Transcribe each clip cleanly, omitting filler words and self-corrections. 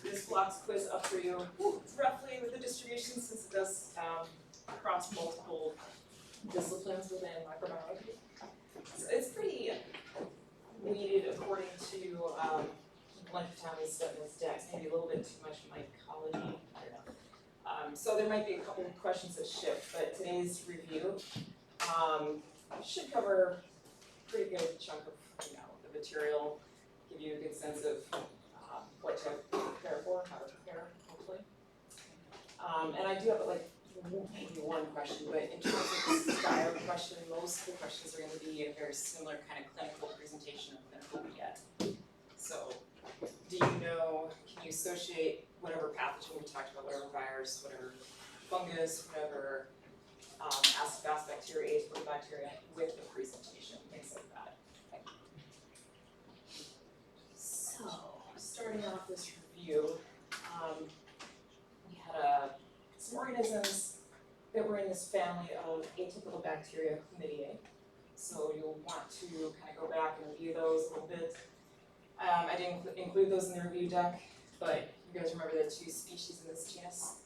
this blocks quiz up for you, roughly with the distribution, since it does cross multiple disciplines within microbiology. So it's pretty weeded according to length of time we spent in this deck, maybe a little bit too much mycology, I don't know. So there might be a couple of questions that shift, but today's review should cover a pretty good chunk of the material, give you a good sense of what to prepare for, how to prepare, hopefully. And I do have maybe one question, but in terms of the style question, most of the questions are going to be a very similar kind of clinical presentation of clinical BEd. So, do you know, can you associate whatever pathogen we talked about, whatever virus, whatever fungus, whatever acid fast bacteria, atypical bacteria, with the presentation, things like that. Okay. So, starting off this review, we had some organisms that were in this family of atypical bacteria, Chlamydia. So you'll want to kind of go back and review those a little bit. I didn't include those in the review deck, but you guys remember the two species in this genus?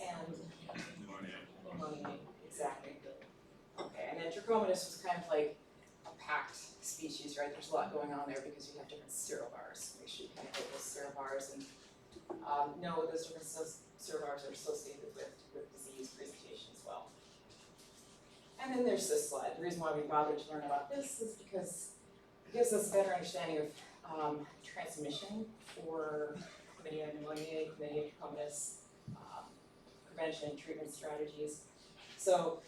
And pneumonia, exactly. Okay, and then Trichomonas was kind of like a packed species, right? There's a lot going on there because you have different serovars. Make sure you kind of get those serovars and know those different serovars are associated with disease presentation as well. And then there's this slide. The reason why we bothered to learn about this is because it gives us a better understanding of transmission for chlamydia, pneumonia, chlamydia, trichomonas, prevention, treatment strategies. So,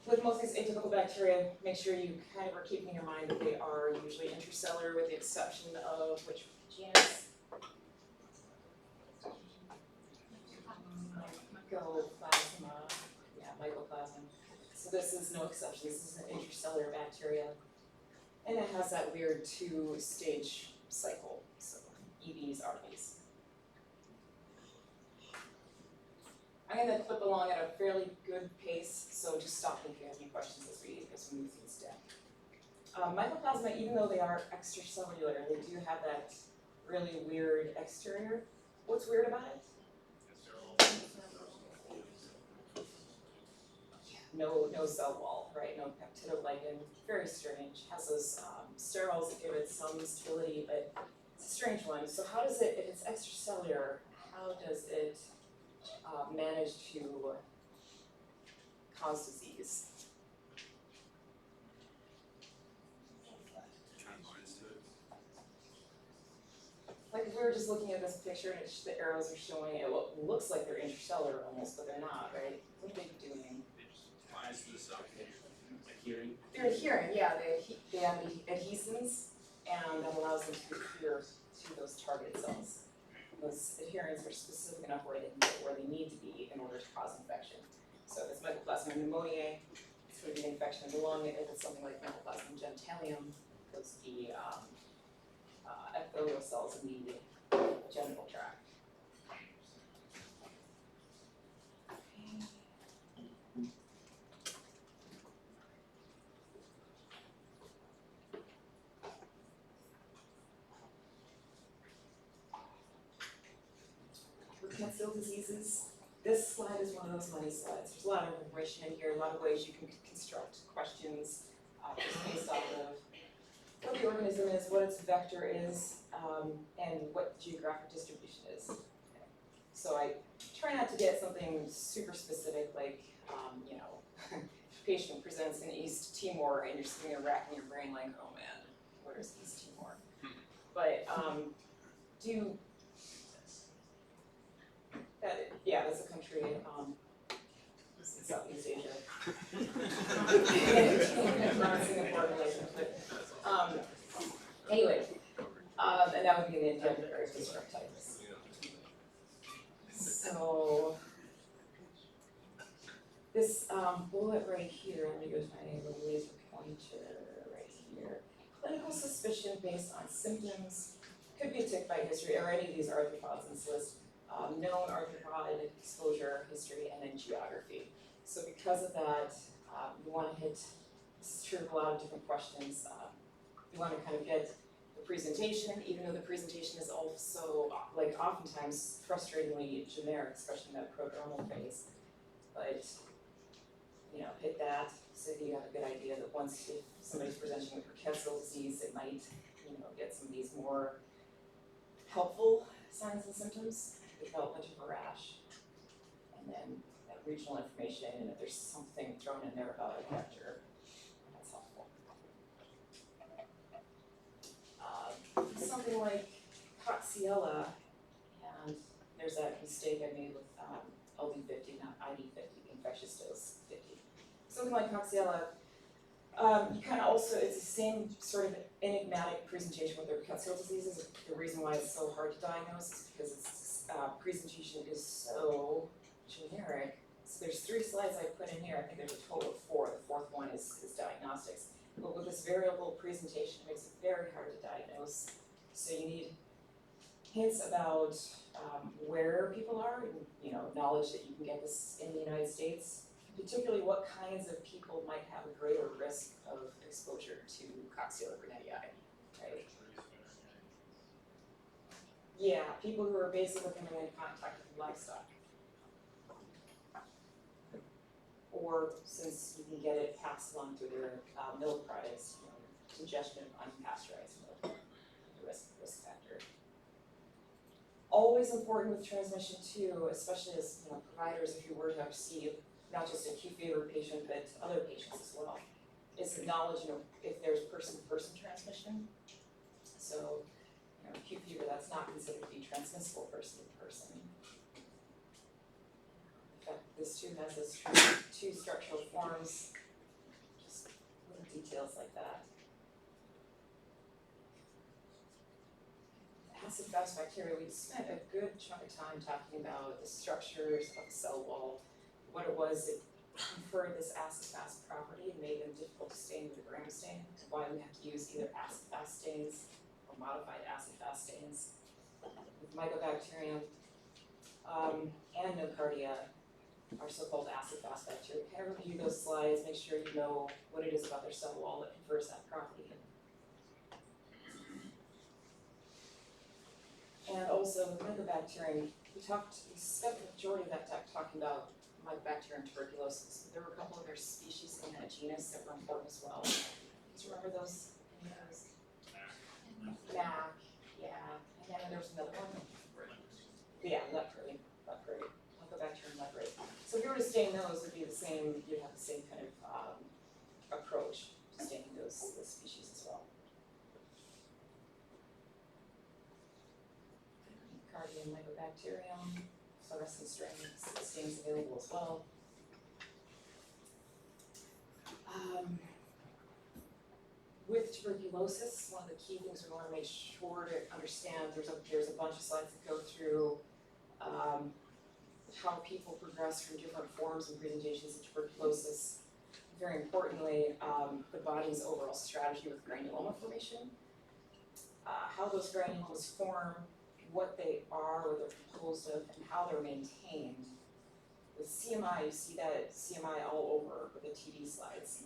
with most of these atypical bacteria, make sure you kind of are keeping in your mind that they are usually intracellular, with the exception of which genus? Mycoplasma. Yeah, mycoplasma. So this is no exception. This is an intracellular bacteria. And it has that weird two-stage cycle. So EBs, RBs. I'm going to clip along at a fairly good pace, so just stop me if you have any questions as we move through this deck. Mycoplasma, even though they are extracellular, they do have that really weird exterior. What's weird about it? No cell wall, right? No peptidoglycan. Very strange. Has those sterols that give it some stability, but it's a strange one. So how does it, if it's extracellular, how does it manage to cause disease? Like if we were just looking at this picture and the arrows are showing it looks like they're intracellular almost, but they're not, right? What are they doing? Adhering? They're adhering, yeah. They have adhesins, and that allows them to adhere to those target cells. Those adherents are specific enough where they can get where they need to be in order to cause infection. So if it's Mycoplasma pneumoniae, it's going to be an infection of the lung. If it's something like Mycoplasma genitalium, those would be epithelial cells in the genital tract. Rickettsial diseases. This slide is one of those money slides. There's a lot of information in here, a lot of ways you can construct questions just based off of what the organism is, what its vector is, and what the geographic distribution is. Okay. So I try not to get something super specific like, patient presents in East Timor and you're sitting there racking your brain like, oh man, where's East Timor? But that's a country in Southeast Asia. Not Singapore relations, but anyway, and that would be the intent of various archetypes. So this bullet right here, let me go to my little laser pointer right here. Clinical suspicion based on symptoms, could be a tick bite history, or any of these arthropods in this list. Known arthropod exposure history, and then geography. So because of that, you want to hit, this is true of a lot of different questions, you want to kind of get the presentation, even though the presentation is also, like, oftentimes frustratingly generic, especially in that prodromal phase. But, you know, hit that, so you have a good idea that once if somebody's presenting with rickettsial disease, it might, you know, get some of these more helpful signs and symptoms, the development of a rash, and then that regional information, and if there's something thrown in there about a vector, that's helpful. Something like Coxiella, and there's that mistake I made with LD50, not ID50, infectious dose 50. Something like Coxiella, you kind of also, it's the same sort of enigmatic presentation with the rickettsial diseases. The reason why it's so hard to diagnose is because its presentation is so generic. So there's 3 slides I put in here. I think there's a total of 4. The 4th one is diagnostics. But with this variable presentation, it makes it very hard to diagnose. So you need hints about where people are, and, you know, knowledge that you can get this in the United States, particularly what kinds of people might have a greater risk of exposure to Coxiella burnetii, right? Yeah, people who are basically coming in contact with livestock. Or since you can get it passed along through their milk products, you know, ingestion of unpasteurized milk, the risk factor. Always important with transmission too, especially as, you know, providers, if you were to see not just a Q fever patient, but other patients as well, is the knowledge, you know, if there's person-to-person transmission. So, you know, Q fever, that's not considered to be transmissible person-to-person. In fact, this too has those 2 structural forms, just little details like that. Acid-fast bacteria, we spent a good chunk of time talking about the structures of the cell wall, what it was that conferred this acid-fast property and made them difficult to stain with a gram stain, and why we have to use either acid-fast stains or modified acid-fast stains. With Mycobacterium and Nocardia are so-called acid-fast bacteria. Kind of review those slides, make sure you know what it is about their cell wall that confers that property. And also with Mycobacterium, we spent the majority of that talk talking about Mycobacterium tuberculosis, but there were a couple other species in that genus that were important as well. Do you remember those? MAC, yeah, and then there was another one. Yeah, leprosy, Mycobacterium leprosy. So if you were to stain those, it would be the same, you'd have the same kind of approach to staining those species as well. Cardium, Mycobacterium, fluorescent stains available as well. With tuberculosis, one of the key things we want to make sure to understand, there's a bunch of slides that go through how people progress from different forms and presentations of tuberculosis. Very importantly, the body's overall strategy with granuloma formation, how those granulomas form, what they are, what they're composed of, and how they're maintained. With CMI, you see that CMI all over with the TD slides.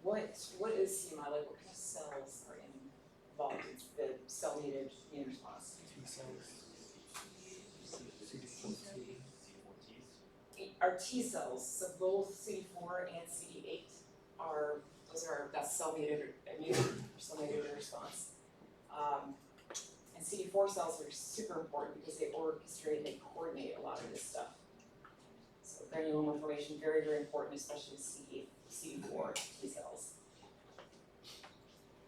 What is CMI like? What kind of cells are involved in the cell-mediated immune response? Our T cells, so both CD4 and CD8 that's cell-mediated immune or cell-mediated response. And CD4 cells are super important because they orchestrate, they coordinate a lot of this stuff. So granuloma formation, very, very important, especially CD4 T cells.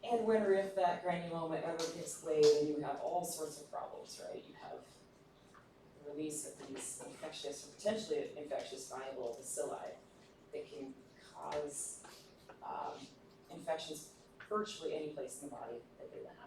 And when or if that granuloma ever gives way, then you have all sorts of problems, right? You have the release of these infectious or potentially infectious viable bacilli that can cause infections virtually any place in the body that they land.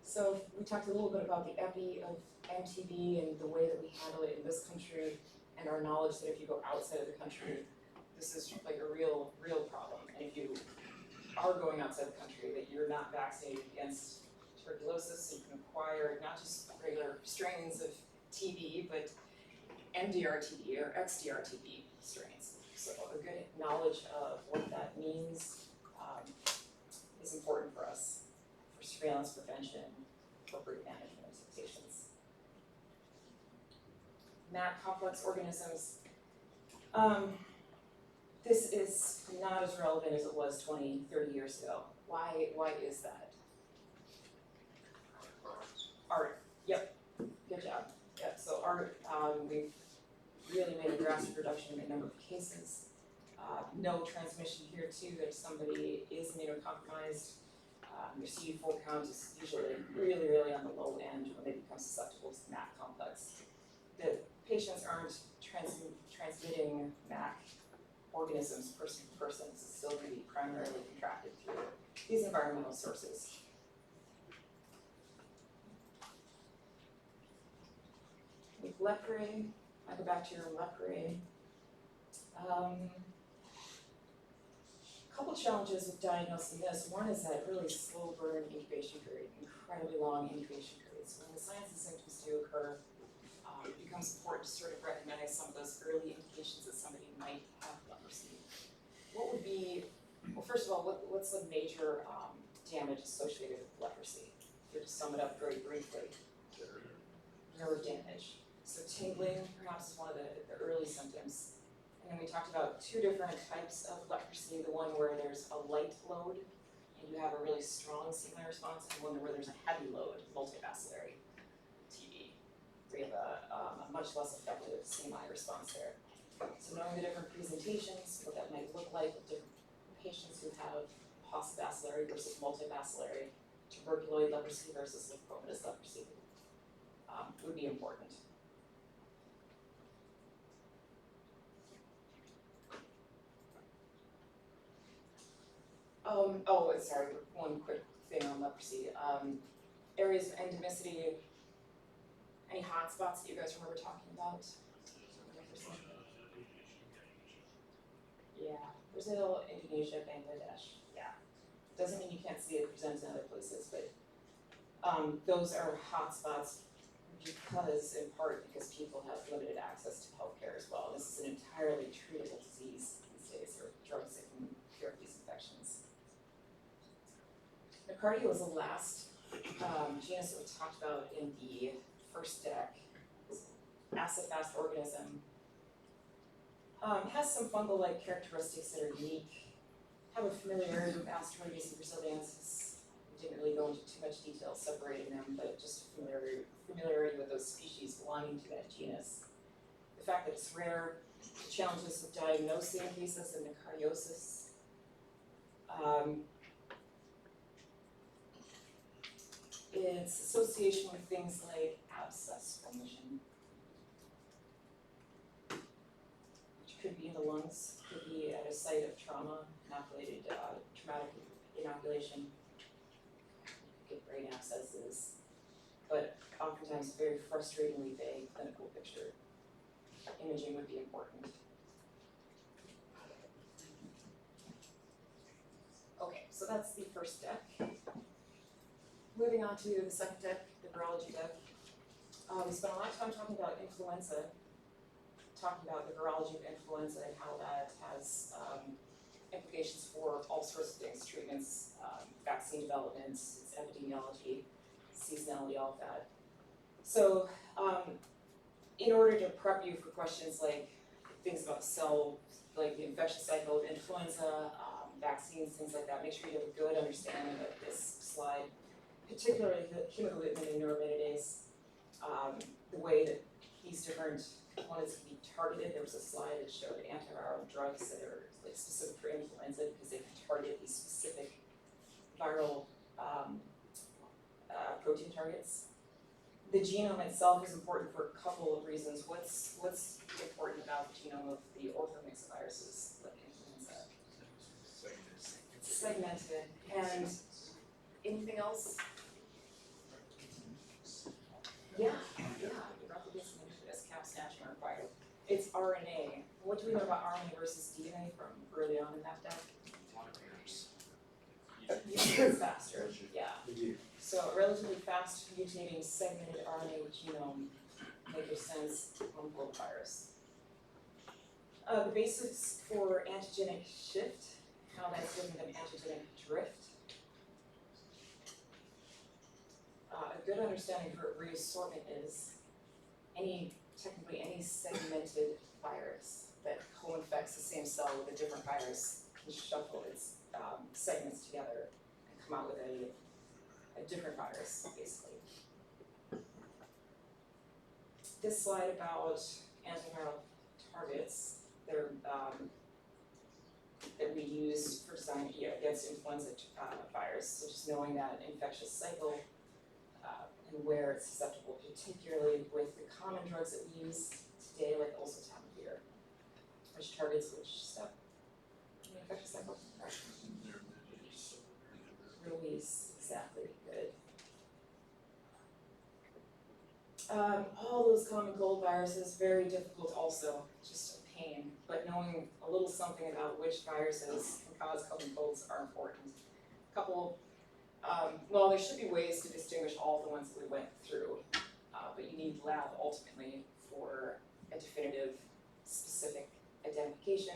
So we talked a little bit about the epi of MTB and the way that we handle it in this country, and our knowledge that if you go outside of the country, this is like a real problem. And if you are going outside the country, that you're not vaccinated against tuberculosis, so you can acquire not just regular strains of TB, but NDRTB or XDRTB strains. So a good knowledge of what that means is important for us for surveillance, prevention, appropriate management of patients. MAC complex organisms. This is not as relevant as it was 20, 30 years ago. Why is that? Art, yep, good job. Yep, so art, we've really made a drastic reduction in the number of cases. No transmission here too, if somebody is immunocompromised. Your CD4 count is usually really on the low end when they become susceptible to MAC complex. The patients aren't transmitting MAC organisms person to person. This is still going to be primarily contracted through these environmental sources. With leprae, Mycobacterium leprae. A couple challenges with diagnosing this. One is that really slow burn incubation period, incredibly long incubation periods. When the signs and symptoms do occur, it becomes important to sort of recognize some of those early indications that somebody might have leprosy. What would be, well, first of all, what's the major damage associated with leprosy? If you're to sum it up very briefly. Nerve damage. So tingling perhaps is one of the early symptoms. And then we talked about two different types of leprosy, the one where there's a light load and you have a really strong C-MI response, and one where there's a heavy load, multibacillary TB, where you have a much less effective C-MI response there. So knowing the different presentations, what that might look like with different patients who have postbacillary versus multibacillary, tuberculoid leprosy versus lymphomatous leprosy would be important. Sorry, one quick thing on leprosy. Areas of endemicity, any hotspots that you guys remember talking about? Yeah, Brazil, Indonesia, Bangladesh, yeah. Doesn't mean you can't see it present in other places, but those are hotspots in part because people have limited access to healthcare as well. This is an entirely treatable disease these days, or drugs that can cure these infections. Nocardia was the last genus that we talked about in the first deck. Acid-fast organism. Has some fungal-like characteristics that are unique. Have a familiarity with Aspergillus and Braziliensis. We didn't really go into too much detail separating them, but just familiarity with those species belonging to that genus. The fact that it's rare, the challenges with diagnosing cases of nocardiosis. Its association with things like abscess formation, which could be in the lungs, could be at a site of trauma, traumatic inoculation, get brain abscesses, but oftentimes very frustratingly vague clinical picture. Imaging would be important. Okay, so that's the first deck. Moving on to the second deck, the virology deck. We spent a lot of time talking about influenza, talking about the virology of influenza and how that has implications for all sorts of things, treatments, vaccine development, its epidemiology, seasonality, all of that. So in order to prep you for questions like things about cell, like the infection cycle of influenza, vaccines, things like that, make sure you have a good understanding of this slide, particularly the hemagglutinin and neuraminidase, the way that these different components can be targeted. There was a slide that showed antiviral drugs that are like specific for influenza because they can target these specific viral protein targets. The genome itself is important for a couple of reasons. What's important about the genome of the orthomyxoviruses like influenza? It's segmented. And anything else? Yeah, replication is cap snatching are required. It's RNA. What do we know about RNA versus DNA from early on in that deck? It's faster, yeah. So a relatively fast mutating segmented RNA genome make your sense on cold virus. The basics for antigenic shift, how that's different than antigenic drift. A good understanding for reassortment is technically any segmented virus that co-infects the same cell with a different virus can shuffle its segments together and come out with a different virus, basically. This slide about antiviral targets, they're that we use for design against influenza virus, so just knowing that infectious cycle and where it's susceptible, particularly with the common drugs that we use today, like oseltamivir, which targets which step in the infectious cycle? Release, exactly, good. All those common cold viruses, very difficult also, just a pain, but knowing a little something about which viruses can cause common colds are important. A couple, well, there should be ways to distinguish all the ones that we went through, but you need lab ultimately for a definitive, specific identification,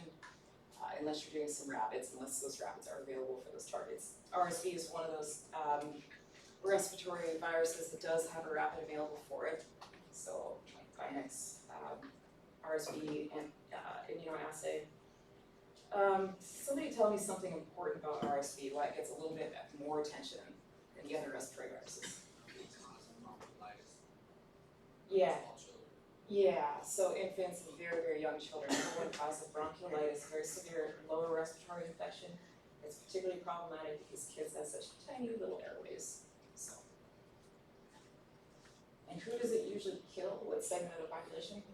unless you're doing some rapids, unless those rapids are available for those targets. RSV is one of those respiratory viruses that does have a rapid available for it. So Vinex, RSV, and immunoassay. Somebody tell me something important about RSV, why it gets a little bit more attention than the other respiratory viruses. Yeah, so infants and very, very young children, number one cause of bronchiolitis, very severe lower respiratory infection. It's particularly problematic because kids have such tiny little airways. So, and who does it usually kill? What segment of the population?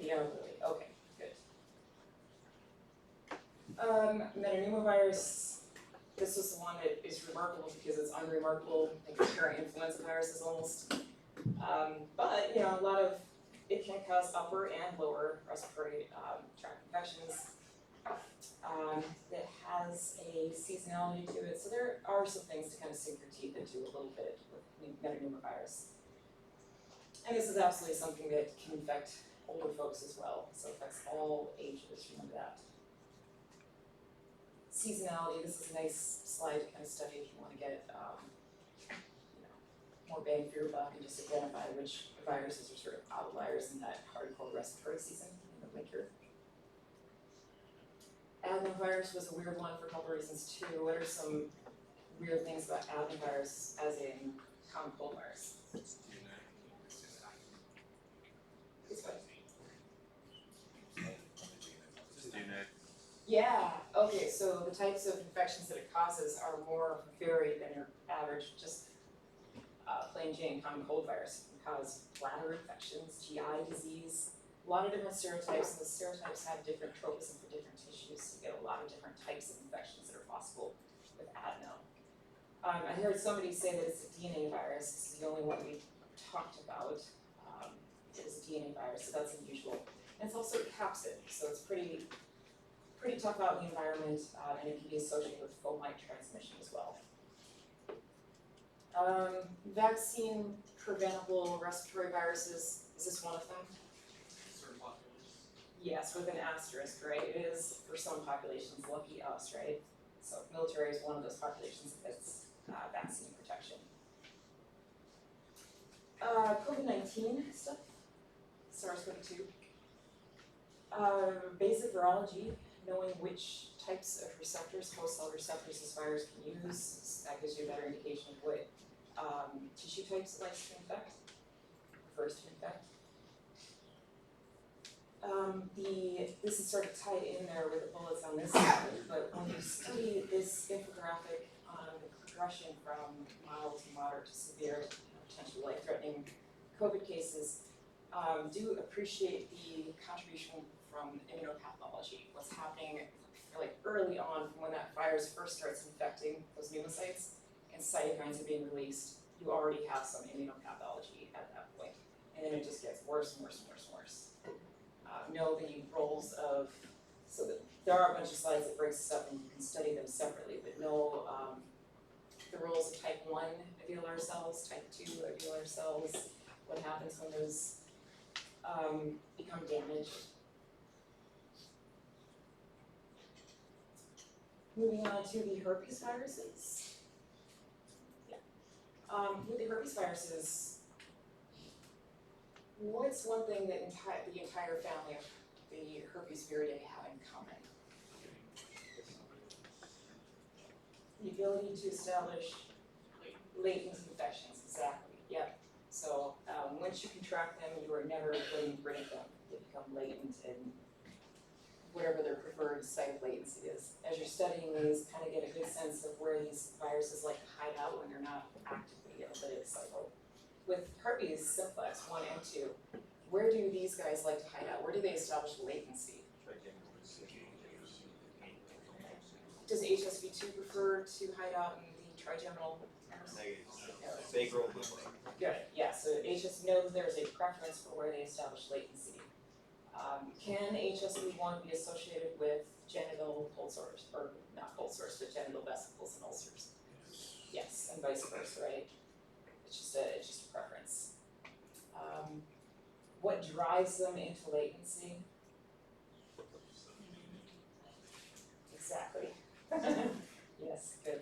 The elderly. Okay, good. Metapneumovirus. This was the one that is remarkable because it's unremarkable in comparing influenza viruses almost. But you know, a lot of it can cause upper and lower respiratory tract infections. That has a seasonality to it, so there are some things to kind of sink your teeth into a little bit with metapneumovirus. And this is absolutely something that can infect older folks as well, so it affects all ages, remember that. Seasonality, this is a nice slide to kind of study if you want to get more bang for your buck and just identify which viruses are sort of outliers in that hardcore respiratory season in the winter. Adenovirus was a weird one for a couple of reasons too. What are some weird things about adenovirus as a common cold virus? Yeah, okay, so the types of infections that it causes are more varied than your average, just plain Jane common cold virus. It can cause bladder infections, GI disease, a lot of different serotypes, and the serotypes have different tropism for different tissues, so you get a lot of different types of infections that are possible with adeno. I heard somebody say that it's a DNA virus. This is the only one we talked about. It is a DNA virus, so that's unusual. And it's also a capsid, so it's pretty tough out in the environment, and it can be associated with fomite transmission as well. Vaccine preventable respiratory viruses, is this one of them? Yes, with an asterisk, right? It is for some populations, lucky us, right? So military is one of those populations that gets vaccine protection. COVID-19 stuff, SARS-CoV-2. Basic virology, knowing which types of receptors, host cell receptors this virus can use, that gives you a better indication of what tissue types it likes to infect, prefers to infect. This is sort of tied in there with the bullets on this slide, but when you study this infographic on the progression from mild to moderate to severe, potentially life-threatening COVID cases, do appreciate the contribution from immunopathology, what's happening like early on from when that virus first starts infecting those pneumocytes and cytokines are being released. You already have some immunopathology at that point, and then it just gets worse and worse and worse and worse. Know the roles of, so that there are a bunch of slides that break this up and you can study them separately, but know the roles of type 1 alveolar cells, type 2 alveolar cells, what happens when those become damaged. Moving on to the herpes viruses. With the herpes viruses, what's one thing that the entire family of the herpes viridae have in common? The ability to establish latent infections, exactly, yep. So once you contract them, you are never getting rid of them. They become latent in whatever their preferred site of latency is. As you're studying these, kind of get a good sense of where these viruses like to hide out when they're not actively in a lytic cycle. With herpes simplex 1 and 2, where do these guys like to hide out? Where do they establish latency? Does HSV2 prefer to hide out in the trigeminal? They grow Good, yeah, so HS knows there's a preference for where they establish latency. Can HSV1 be associated with genital cold sores, or not cold sores, but genital vesicles and ulcers? Yes, and vice versa, right? It's just a preference. What drives them into latency? Exactly. Yes, good.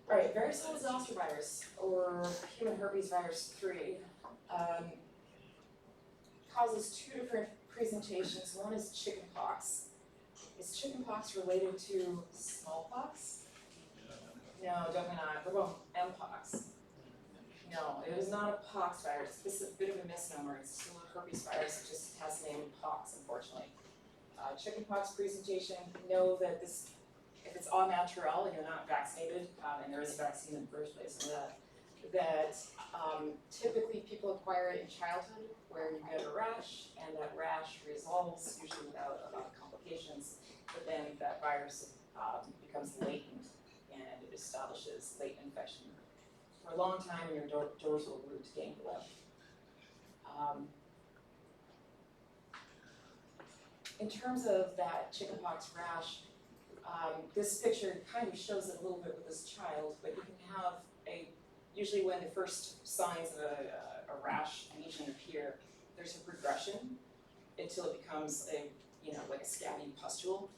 Alright, varicella zoster virus, or human herpes virus 3, causes two different presentations. One is chickenpox. Is chickenpox related to smallpox? No, definitely not. What about mpox? No, it is not a pox virus. This is a bit of a misnomer. It's still a herpes virus, it just has the name pox, unfortunately. Chickenpox presentation, know that this, if it's au naturel and you're not vaccinated, and there is a vaccine in the first place for that typically people acquire it in childhood where you get a rash, and that rash resolves usually without a lot of complications, but then that virus becomes latent and it establishes latent infection for a long time in your dorsal root ganglia. In terms of that chickenpox rash, this picture kind of shows it a little bit with this child, but you can have usually when the first signs of a rash lesion appear, there's a progression until it becomes like a scabby pustule.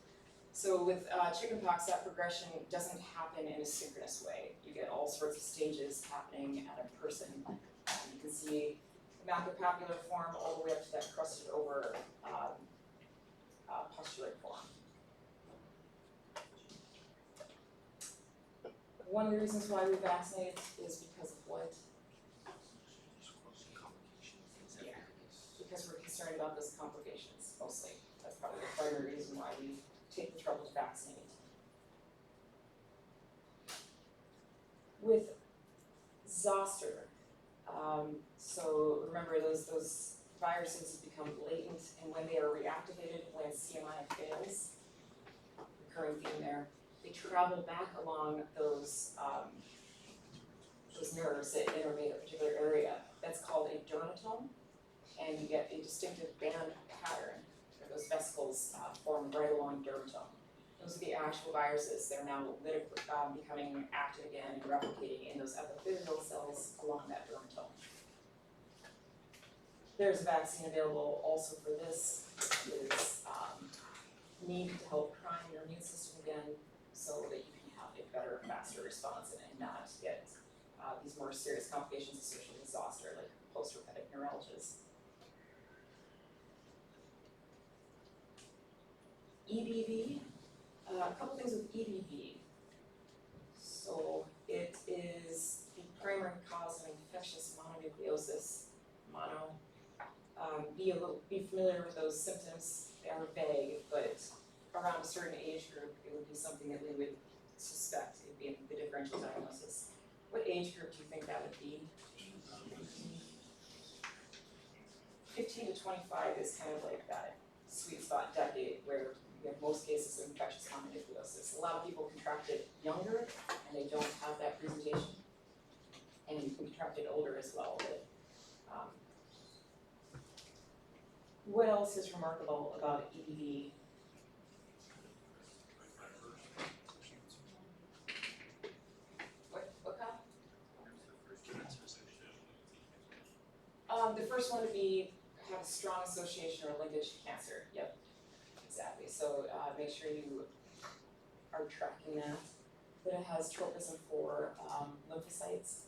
So with chickenpox, that progression doesn't happen in a synchronous way. You get all sorts of stages happening at a person. You can see macropapular form all the way up to that crusted over pustulate form. One of the reasons why we vaccinate is because of what? Yeah, because we're concerned about those complications mostly. That's probably the primary reason why we take the trouble to vaccinate. With zoster, so remember those viruses become latent, and when they are reactivated, when CMI fails, recurring theme there, they travel back along those nerves that innervate a particular area. That's called a dermatome, and you get a distinctive band pattern where those vesicles form right along dermatome. Those are the actual viruses. They're now becoming active again and replicating in those epithelial cells along that dermatome. There's a vaccine available also for this. It is needed to help prime your immune system again so that you can have a better, faster response and not get these more serious complications associated with zoster, like post-herpetic neuralgias. EBV, a couple things with EBV. So it is the primary cause of infectious mononucleosis, mono. Be familiar with those symptoms. They are vague, but around a certain age group, it would be something that we would suspect it would be the differential diagnosis. What age group do you think that would be? 15 to 25 is kind of like that sweet spot decade where you have most cases of infectious mononucleosis. A lot of people contract it younger and they don't have that presentation. And you can contract it older as well. But, what else is remarkable about EBV? What, The first one would be have a strong association or linkage to cancer. Yep, exactly. So make sure you are tracking that. That it has tropism for lymphocytes.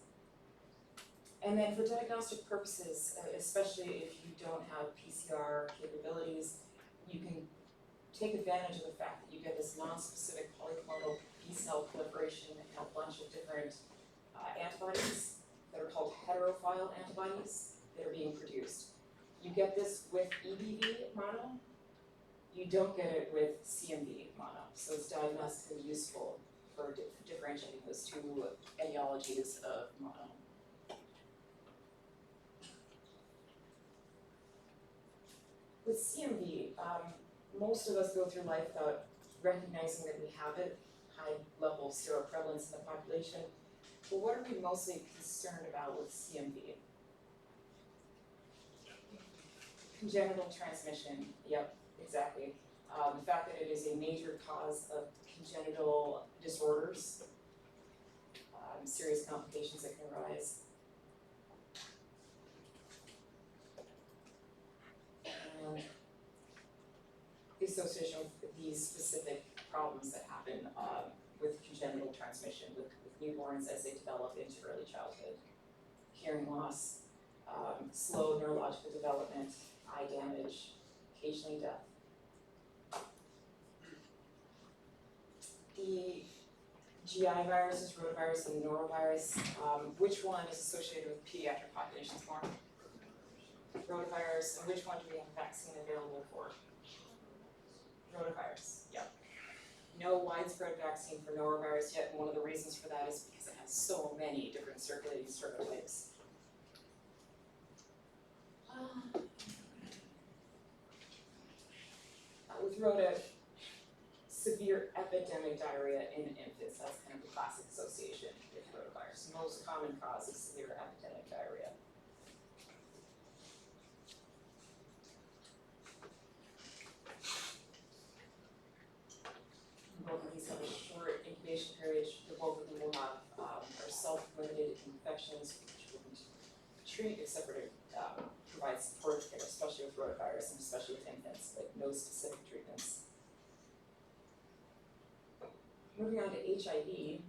And then for diagnostic purposes, especially if you don't have PCR capabilities, you can take advantage of the fact that you get this non-specific polyclonal B-cell proliferation in a bunch of different antibodies that are called heterophile antibodies that are being produced. You get this with EBV mono, you don't get it with CMV mono, so it's diagnostically useful for differentiating those two etiologies of mono. With CMV, most of us go through life without recognizing that we have it, high level of seroprevalence in the population. But what are we mostly concerned about with CMV? Congenital transmission, yep, exactly. The fact that it is a major cause of congenital disorders, serious complications that can arise. And the association with these specific problems that happen with congenital transmission with newborns as they develop into early childhood. Hearing loss, slow neurological development, eye damage, occasionally death. The GI viruses, rotavirus and norovirus, which one is associated with pediatric populations more? Rotavirus, and which one do we have a vaccine available for? Rotavirus, yep. No widespread vaccine for norovirus yet, and one of the reasons for that is because it has so many different circulating serotypes. With rota, severe epidemic diarrhea in infants, that's kind of the classic association with rotavirus. Most common cause is severe epidemic diarrhea. Both of these have a short incubation period. Both of them will have are self-limited infections, which we wouldn't treat except for to provide supportive care, especially with rotavirus and especially with infants, but no specific treatments. Moving on to HIV.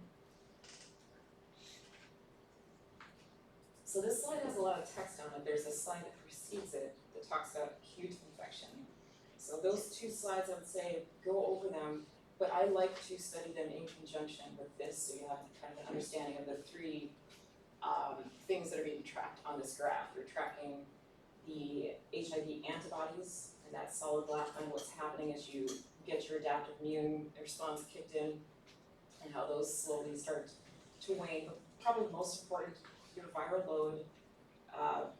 So this slide has a lot of text on it. There's a slide that precedes it that talks about acute infection. So those two slides, I would say, go over them, but I like to study them in conjunction with this so you have kind of an understanding of the three things that are being tracked on this graph. You're tracking the HIV antibodies, and that solid black line, what's happening as you get your adaptive immune response kicked in, and how those slowly start to wane. But probably most important, your viral load,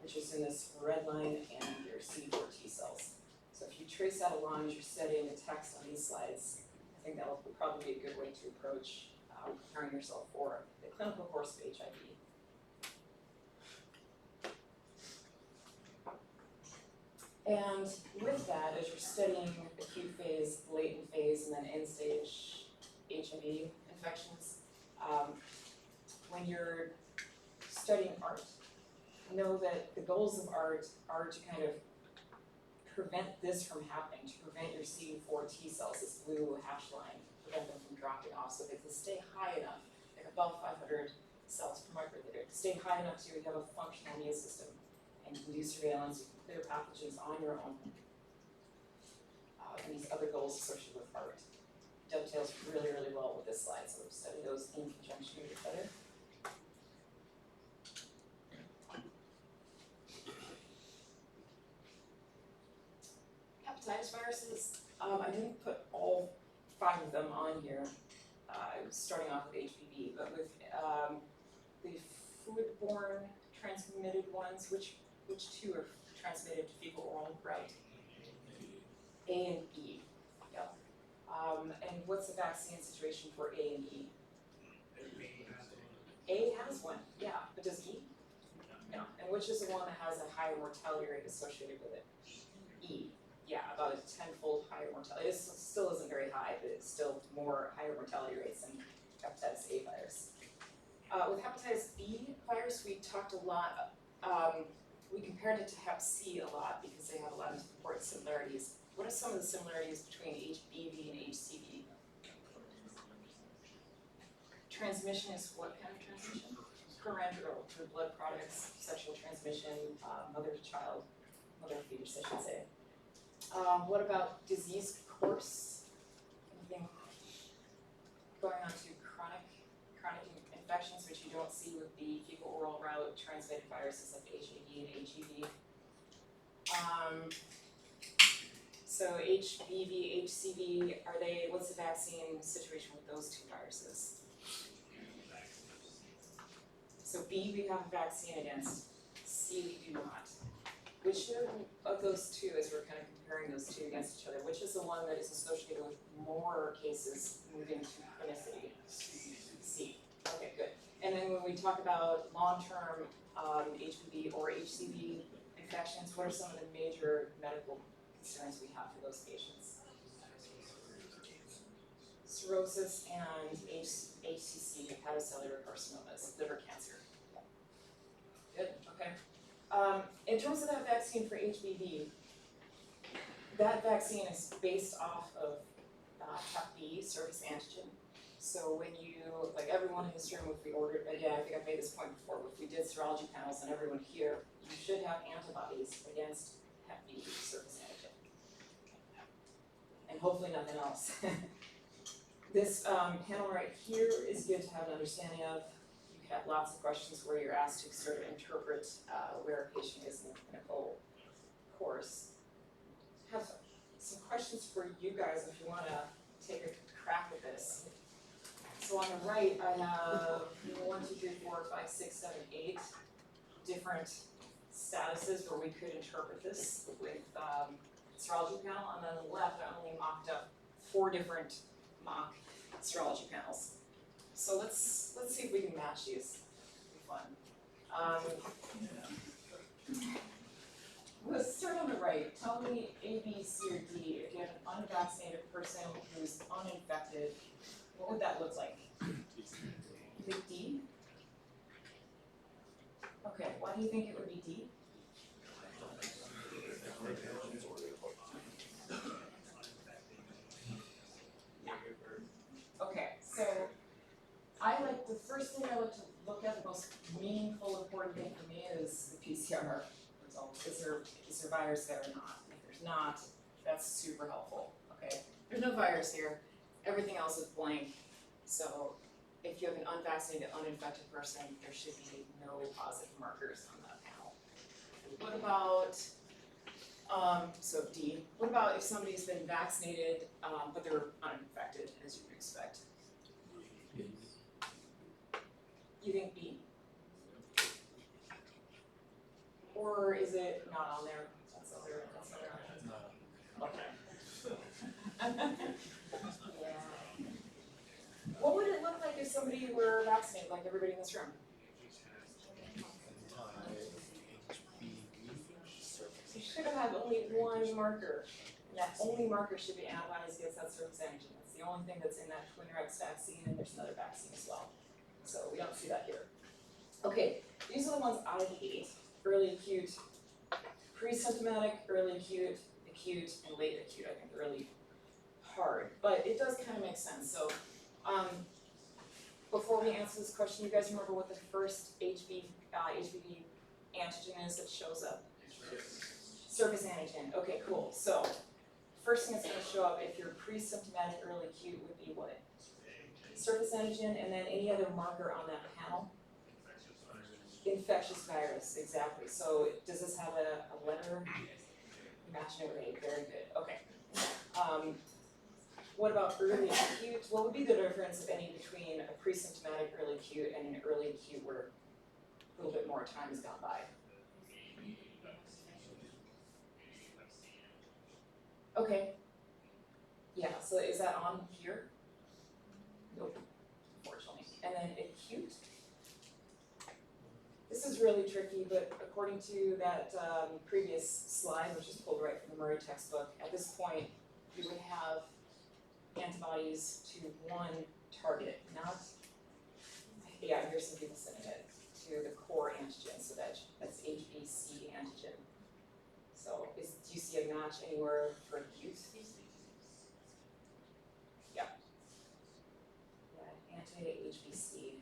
which is in this red line, and your CD4 T cells. So if you trace that along as you're studying the text on these slides, I think that will probably be a good way to approach preparing yourself for the clinical course of HIV. And with that, as you're studying acute phase, latent phase, and then end-stage HIV infections, when you're studying ART, know that the goals of ART are to kind of prevent this from happening, to prevent your CD4 T cells, this blue hash line, prevent them from dropping off so they can stay high enough, like above 500 cells per microliter, to stay high enough so you have a functional immune system and you can do surveillance, you can clear pathogens on your own. And these other goals associated with ART dovetails really, really well with this slide, so we'll study those in conjunction with each other. Hepatitis viruses, I didn't put all 5 of them on here, starting off with HPV, but with the foodborne transmitted ones, which 2 are transmitted to fecal oral route? A and E, yep. And what's the vaccine situation for A and E? A has one, yeah, but does E? No. And which is the one that has a higher mortality rate associated with it? E. Yeah, about a 10-fold higher mortality. It still isn't very high, but it's still higher mortality rates than hepatitis A virus. With hepatitis B virus, we talked a lot. We compared compared it to Hep C a lot because they have a lot of important similarities. What are some of the similarities between HBV and HCV? Transmission is what kind of transmission? Parenteral, through blood products, sexual transmission, mother to child, mother to fetus, I should say. What about disease course? Anything going on to chronic infections, which you don't see with the fecal oral route transmitted viruses like HIV and HEV. So HBV, HCV, what's the vaccine situation with those two viruses? So B we have a vaccine against, C we do not. Which of those two, as we're kind of comparing those two against each other, which is the one that is associated with more cases moving to chronicity? C. Okay, good. And then when we talk about long-term HBV or HCV infections, what are some of the major medical concerns we have for those patients? Cirrhosis and HCC, hepatocellular carcinomas, liver cancer. Good, okay. In terms of that vaccine for HBV, that vaccine is based off of Hep B, surface antigen. So when you, like everyone in this room, if we ordered, again, I think I've made this point before, if we did serology panels and everyone here, you should have antibodies against Hep B, surface antigen. And hopefully nothing else. This panel right here is good to have an understanding of. You have lots of questions where you're asked to sort of interpret where a patient is in the clinical course. I have some questions for you guys if you want to take a crack at this. So on the right, I have 1, 2, 3, 4, 5, 6, 7, 8 different statuses where we could interpret this with serology panel, and then on the left, I only mocked up 4 different mock serology panels. So let's see if we can match these. It'll be fun. Let's start on the right. Tell me A, B, C, or D. If you have an unvaccinated person who's uninfected, what would that look like? You think D? Okay, why do you think it would be D? Okay, so the first thing I like to look at, the most meaningful, important thing for me is the PCR results. Is there virus there or not? If there's not, that's super helpful, okay? There's no virus here, everything else is blank. So if you have an unvaccinated, uninfected person, there should be no positive markers on that panel. What about, so D, what about if somebody's been vaccinated, but they're uninfected, as you would expect? You think B? Or is it not on there? That's other options. Okay. Yeah. What would it look like if somebody were vaccinated, like everybody in this room? You should have only one marker, and that only marker should be antibodies against that surface antigen. That's the only thing that's in that Twinrx vaccine, and there's another vaccine as well. So we don't see that here. Okay, these are the ones I hate. Early acute, pre-symptomatic, early acute, acute, and late acute. I think they're really hard, but it does kind of make sense. So before we answer this question, you guys remember what the first HBV antigen is that shows up? Surface antigen. Okay, cool. So first thing that's going to show up if you're pre-symptomatic early acute would be what? Surface antigen, and then any other marker on that panel? Infectious virus, exactly. So does this have a letter? Matching it right, very good. Okay. What about early acute? What would be the difference, if any, between a pre-symptomatic early acute and an early acute where a little bit more time has gone by? Okay. Yeah, so is that on here? Nope, unfortunately. And then acute? This is really tricky, but according to that previous slide, which is pulled right from the Murray textbook, at this point, you would have antibodies to one target, not, yeah, here's some people sending it, to the core antigen, so that's HBC antigen. see a match anywhere for youth? Yeah. Yeah, anti-HBC.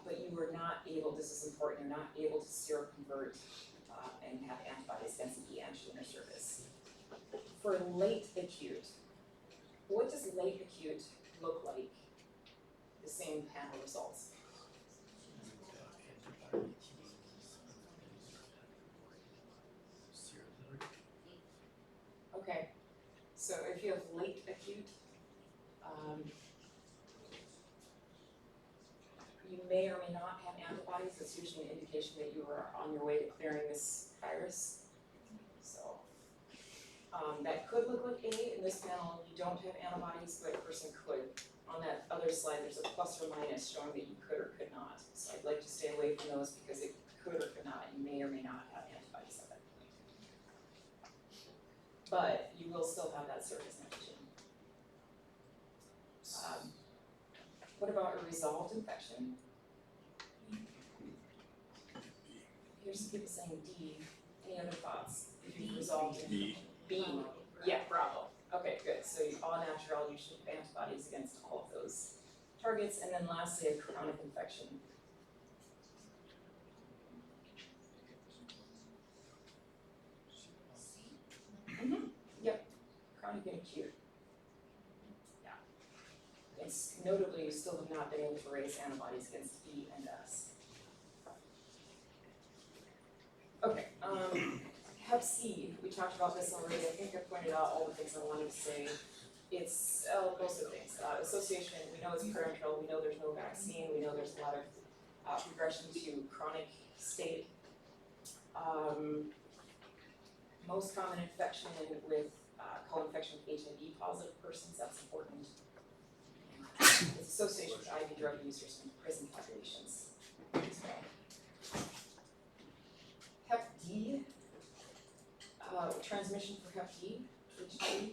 But you were not able, this is important, you're not able to seroconvert and have antibodies against the E antigen or surface. For late acute, what does late acute look like? The same panel results. Okay, so if you have late acute, you may or may not have antibodies. That's usually an indication that you are on your way to clearing this virus. So that could look like A. In this panel, you don't have antibodies, but a person could. On that other slide, there's a plus or minus showing that you could or could not. So I'd like to stay away from those because it could or could not. You may or may not have antibodies at that point. But you will still have that surface antigen. What about a resolved infection? Here's some people saying D. Any other thoughts? If you've resolved infection. B. Yeah, bravo. Okay, good. So all natural, you should have antibodies against all of those targets. And then lastly, a chronic infection. Yep, chronic and acute. Yeah. And notably, you still have not been able to raise antibodies against E and S. Okay, Hep C, we talked about this already. I think I pointed out all the things I wanted to say. It's most of the things. Association, we know it's parenteral, we know there's no vaccine, we know there's a lot of progression to chronic state. Most common infection with co-infection with HIV positive persons, that's important. It's association with IV drug users in prison populations as well. Hep D, transmission for Hep D, HIV.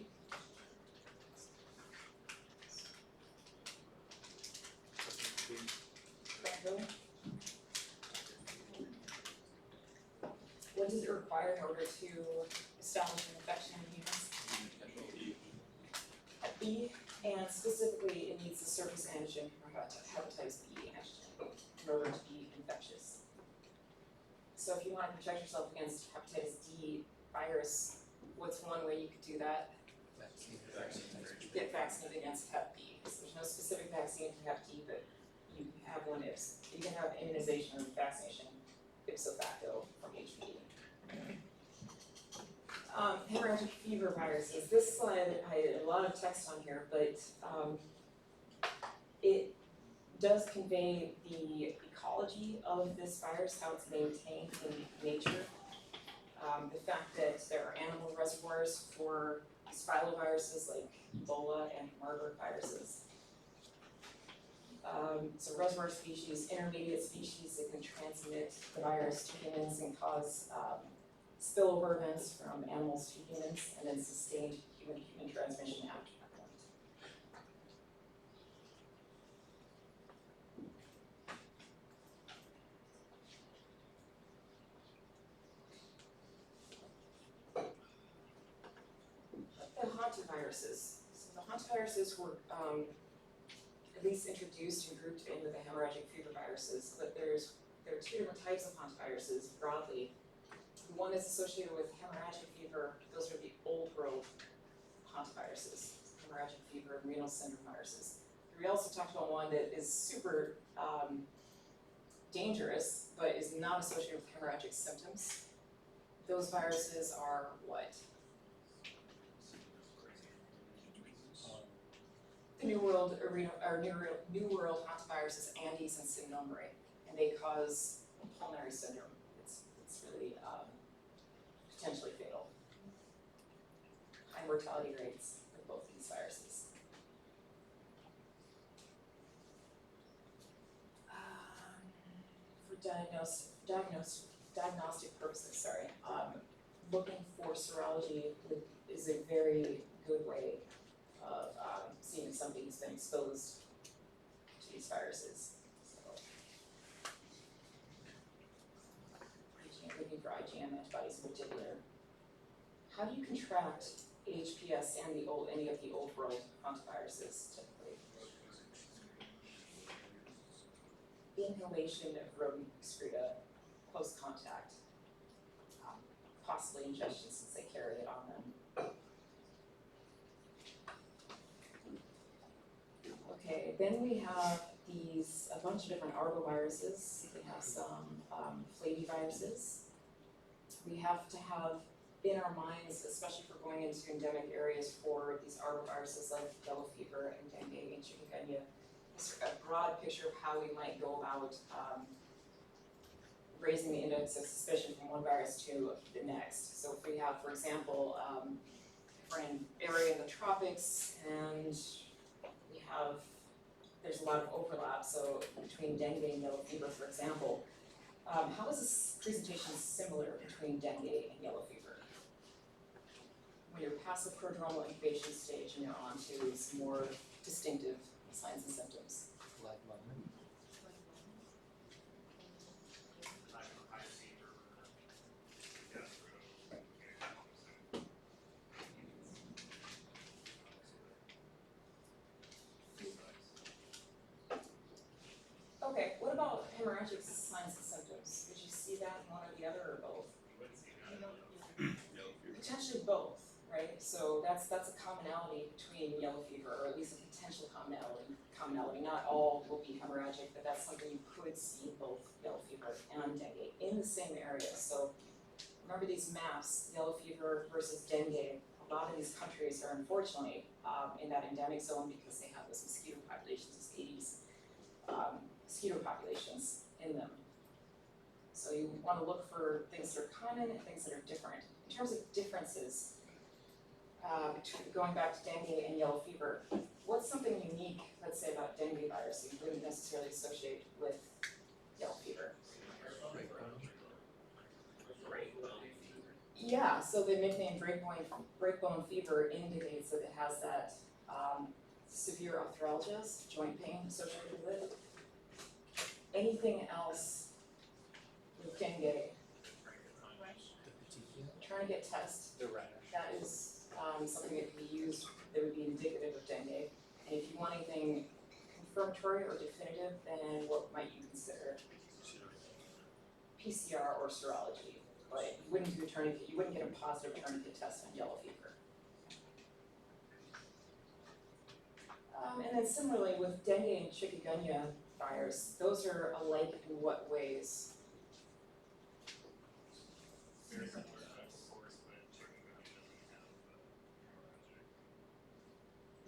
What does it require in order to establish an infection in humans? Hep B, and specifically it needs the surface antigen from hepatitis B antigen in order to be infectious. So if you want to protect yourself against hepatitis D virus, what's one way you could do that? Get vaccinated against Hep B. So there's no specific vaccine for Hep D, but you have one if you can have immunization or vaccination ipso facto from HPV. Hemorrhagic fever viruses. This slide, I had a lot of text on here, but it does convey the ecology of this virus, how it's maintained in nature. The fact that there are animal reservoirs for spiloviruses like Ebola and Marburg viruses. So reservoir species, intermediate species that can transmit the virus to humans and cause spillover events from animals to humans, and then sustained human-to-human transmission after that point. The hantaviruses. So the hantaviruses were at least introduced and grouped in with the hemorrhagic fever viruses, but there are two different types of hantaviruses broadly. The one that's associated with hemorrhagic fever, those are the old world hantaviruses, hemorrhagic fever and renal syndrome viruses. We also talked about one that is super dangerous, but is not associated with hemorrhagic symptoms. Those viruses are what? The New World New World hantaviruses, Andes and Cynombre, and they cause pulmonary syndrome. It's really potentially fatal. High mortality rates with both of these viruses. For diagnostic purposes, looking for serology is a very good way of seeing if somebody's been exposed to these viruses. So, looking for IgM M antibodies in particular. How do you contract HPS and any of the old world hantaviruses typically? Inhalation of rodent excreta, close contact, possibly ingestion since they carry it on them. Okay, then we have a bunch of different arboviruses. We have some flaviviruses. We have to have in our minds, especially if we're going into endemic areas for these arboviruses like yellow fever and dengue and chikungunya, a broad picture of how we might go about raising the index of suspicion from one virus to the next. So if we have, for example, we're in an area in the tropics and there's a lot of overlap, so between dengue and yellow fever, for example, how is this presentation similar between dengue and yellow fever? When you're past the prodromal incubation stage and you're on to some more distinctive signs and symptoms. Okay, what about hemorrhagic signs and symptoms? Would you see that in one or the other or both? Potentially both, right? So that's a commonality between yellow fever, or at least a potential commonality. Not all will be hemorrhagic, but that's something you could see in both yellow fever and dengue in the same area. So remember these maps, yellow fever versus dengue. A lot of these countries are unfortunately in that endemic zone because they have those mosquito populations, those Aedes mosquito populations in them. So you want to look for things that are common and things that are different. In terms of differences, going back to dengue and yellow fever, what's something unique, let's say, about dengue virus that you wouldn't necessarily associate with yellow fever? Yeah, so the nickname breakbone fever indicates that it has that severe arthralgias, joint pain associated with it. Anything else with dengue? Trying to get tests. That is something that can be used that would be indicative of dengue. And if you want anything confirmatory or definitive, then what might you consider? PCR or serology. But you wouldn't do a tourniquet, you wouldn't get a positive tourniquet test on yellow fever. And then similarly with dengue and chikungunya virus, those are alike in what ways? Very similar, of course, but chikungunya doesn't have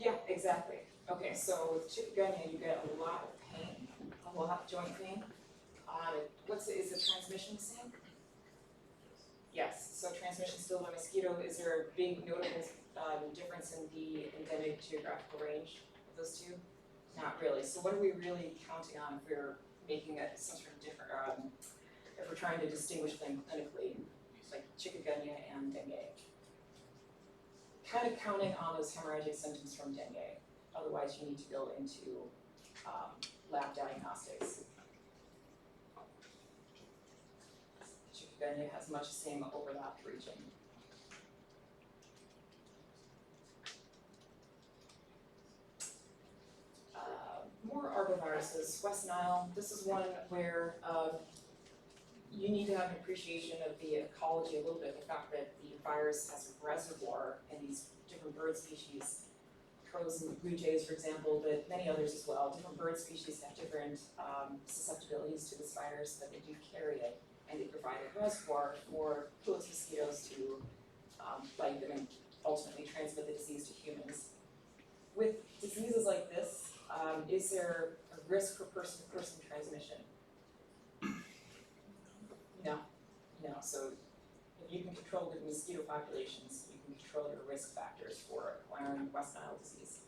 Yeah, exactly. Okay, so with chikungunya, you get a lot of pain, a lot of joint pain. Is the transmission the same? Yes, so transmission still by mosquito. Is there a big notable difference in the endemic geographical range of those two? Not really. So what are we really counting on if we're making some sort of different, if we're trying to distinguish them clinically, like chikungunya and dengue? Kind of counting on those hemorrhagic symptoms from dengue. Otherwise, you need to go into lab diagnostics. Chikungunya has much the same overlapped region. More arboviruses. West Nile, this is one where you need to have an appreciation of the ecology a little bit, the fact that the virus has a reservoir in these different bird species, crows and blue jays, for example, but many others as well. Different bird species have different susceptibilities to this virus, but they do carry it, and they provide a reservoir for Culex mosquitoes to bite them and ultimately transmit the disease to humans. With diseases like this, is there a risk for person-to-person transmission? No. So if you can control the mosquito populations, you can control your risk factors for acquiring West Nile disease.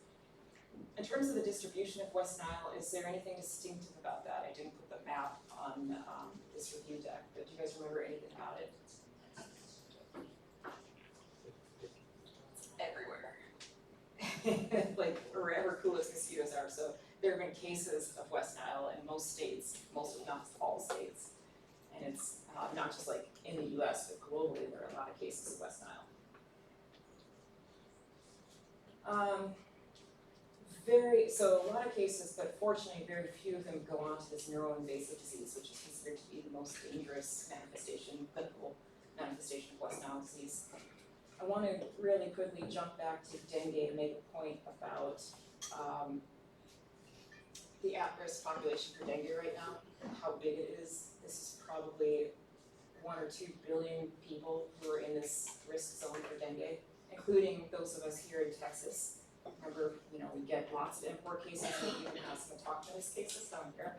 In terms of the distribution of West Nile, is there anything distinctive about that? I didn't put the map on this review deck, but do you guys remember anything about it? Everywhere. Like wherever Culex mosquitoes are. So there have been cases of West Nile in most states, most if not all states. And it's not just like in the US, but globally, there are a lot of cases of West Nile. So a lot of cases, but fortunately, very few of them go on to this neuroinvasive disease, which is considered to be the most dangerous manifestation, clinical manifestation of West Nile disease. I want to really quickly jump back to dengue and make a point about the at-risk population for dengue right now, and how big it is. This is probably 1 or 2 billion people who are in this risk zone for dengue, including those of us here in Texas. Remember, we get lots of import cases, and we even have some autochthonous cases down here.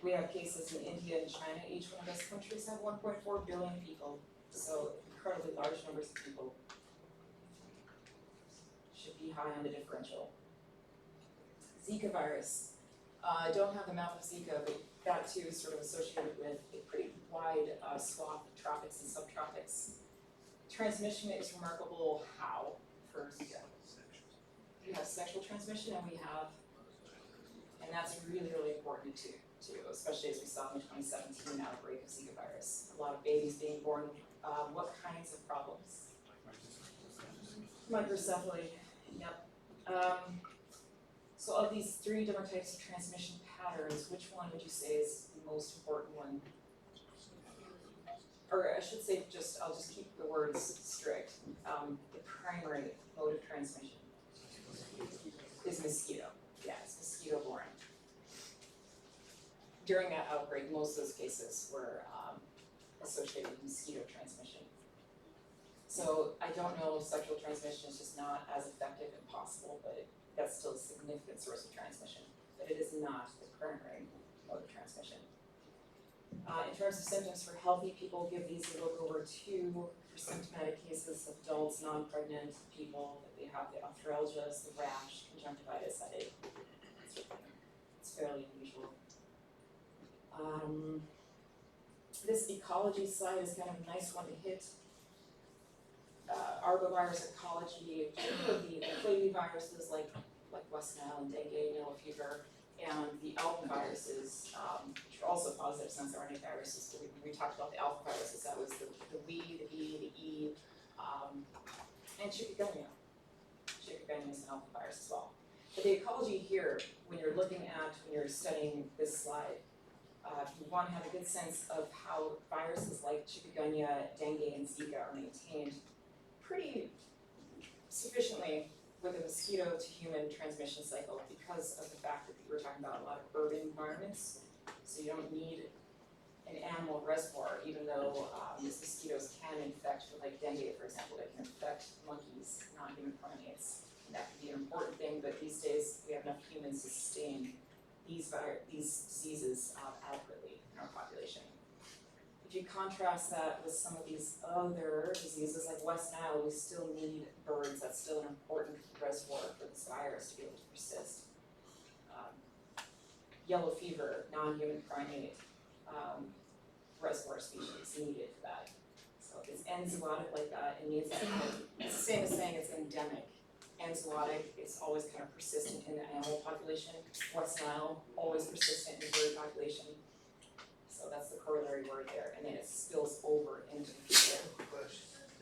We have cases in India and China. Each one of those countries have 1.4 billion people, so incredibly large numbers of people. Should be high on the differential. Zika virus. I don't have the map of Zika, but that too is sort of associated with a pretty wide swath of tropics and subtropics. Transmission is remarkable how for Zika. We have sexual transmission and that's really, really important too, especially as we saw in the 2017 outbreak of Zika virus. A lot of babies being born. What kinds of problems? Microcephaly, yep. So of these 3 different types of transmission patterns, which one would you say is the most important one? Or I should say I'll just keep the words strict. The primary mode of transmission is mosquito. Yeah, it's mosquito borne. During that outbreak, most of those cases were associated with mosquito transmission. So I don't know if sexual transmission is just not as effective and possible, but that's still a significant source of transmission. But it is not the primary mode of transmission. In terms of symptoms for healthy people, give these a look over too. For symptomatic cases, adults, non-pregnant people, that they have the arthralgias, the rash, conjunctivitis, headache. It's fairly unusual. This ecology slide is kind of a nice one to hit. Arbovirus ecology, the flaviviruses like West Nile and dengue, yellow fever, and the alpha viruses, which are also positive sense RNA viruses. So we talked about the alpha viruses. That was the W, the B, the E, and chikungunya. Chikungunya is an alpha virus as well. But the ecology here, when you're studying this slide, you want to have a good sense of how viruses like chikungunya, dengue, and Zika are maintained pretty sufficiently with a mosquito to human transmission cycle because of the fact that we're talking about a lot of urban environments. So you don't need an animal reservoir, even though these mosquitoes can infect, like dengue, for example, they can infect monkeys, non-human primates. And that can be an important thing, but these days we have enough humans to sustain these diseases adequately in our population. If you contrast that with some of these other diseases like West Nile, we still need birds. That's still an important reservoir for this virus to be able to persist. Yellow fever, non-human primate reservoir species needed for that. So if it's enzootic like that, it means that it's the same as saying it's endemic. Enzootic is always kind of persistent in the animal population. West Nile, always persistent in the bird population. So that's the corollary word there, and then it spills over into the future.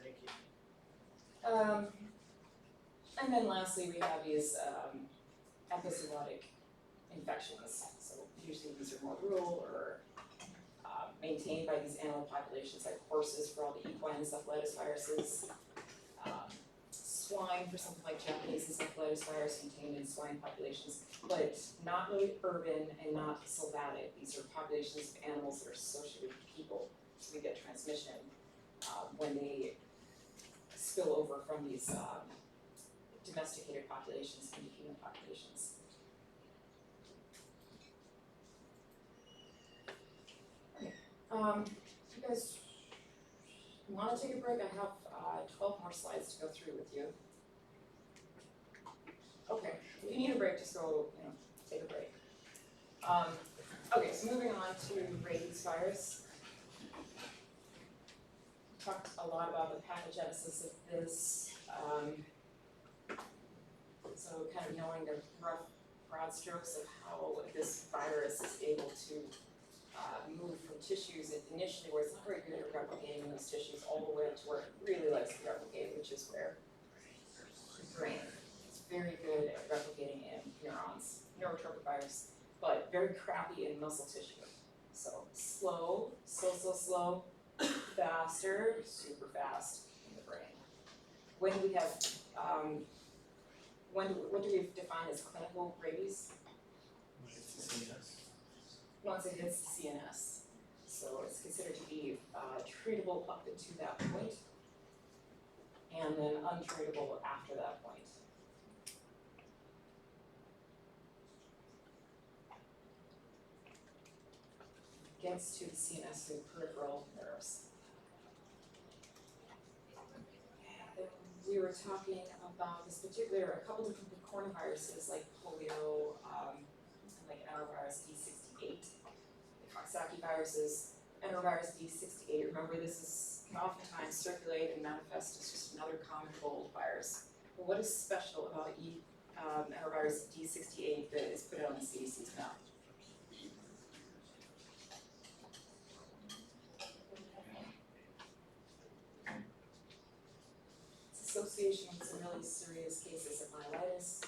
Thank you. And then lastly, we have these epizootic infections. So usually these are more rural or maintained by these animal populations like horses for all the equine encephalitis viruses. Swine for something like Japanese encephalitis virus contained in swine populations, but not really urban and not sylvatic. These are populations of animals that are associated with people. So we get transmission when they spill over from these domesticated populations into human populations. Okay. You guys want to take a break? I have 12 more slides to go through with you. Okay, if you need a break, just go, take a break. Okay, so moving on to rabies virus. Talked a lot about the pathogenesis of this. So kind of knowing the rough broad strokes of how this virus is able to move from tissues initially where it's not very good at replicating those tissues all the way up to where it really likes to replicate, which is where the brain is very good at replicating in neurons, neurotrophic virus, but very crappy in muscle tissue. So slow, slow, faster, super fast in the brain. When we have, what do we define as clinical rabies? Once it hits the CNS. So it's considered to be treatable up to that point, and then untreatable after that point. Gets to the CNS through peripheral nerves. And we were talking about this particular, a couple different coronaviruses like polio, like enterovirus D68, the Coxsackie viruses, enterovirus D68. Remember, can oftentimes circulate and manifest as just another common cold virus. But what is special about enterovirus D68 that is put on the CDC's map? Association with some really serious cases of myelitis.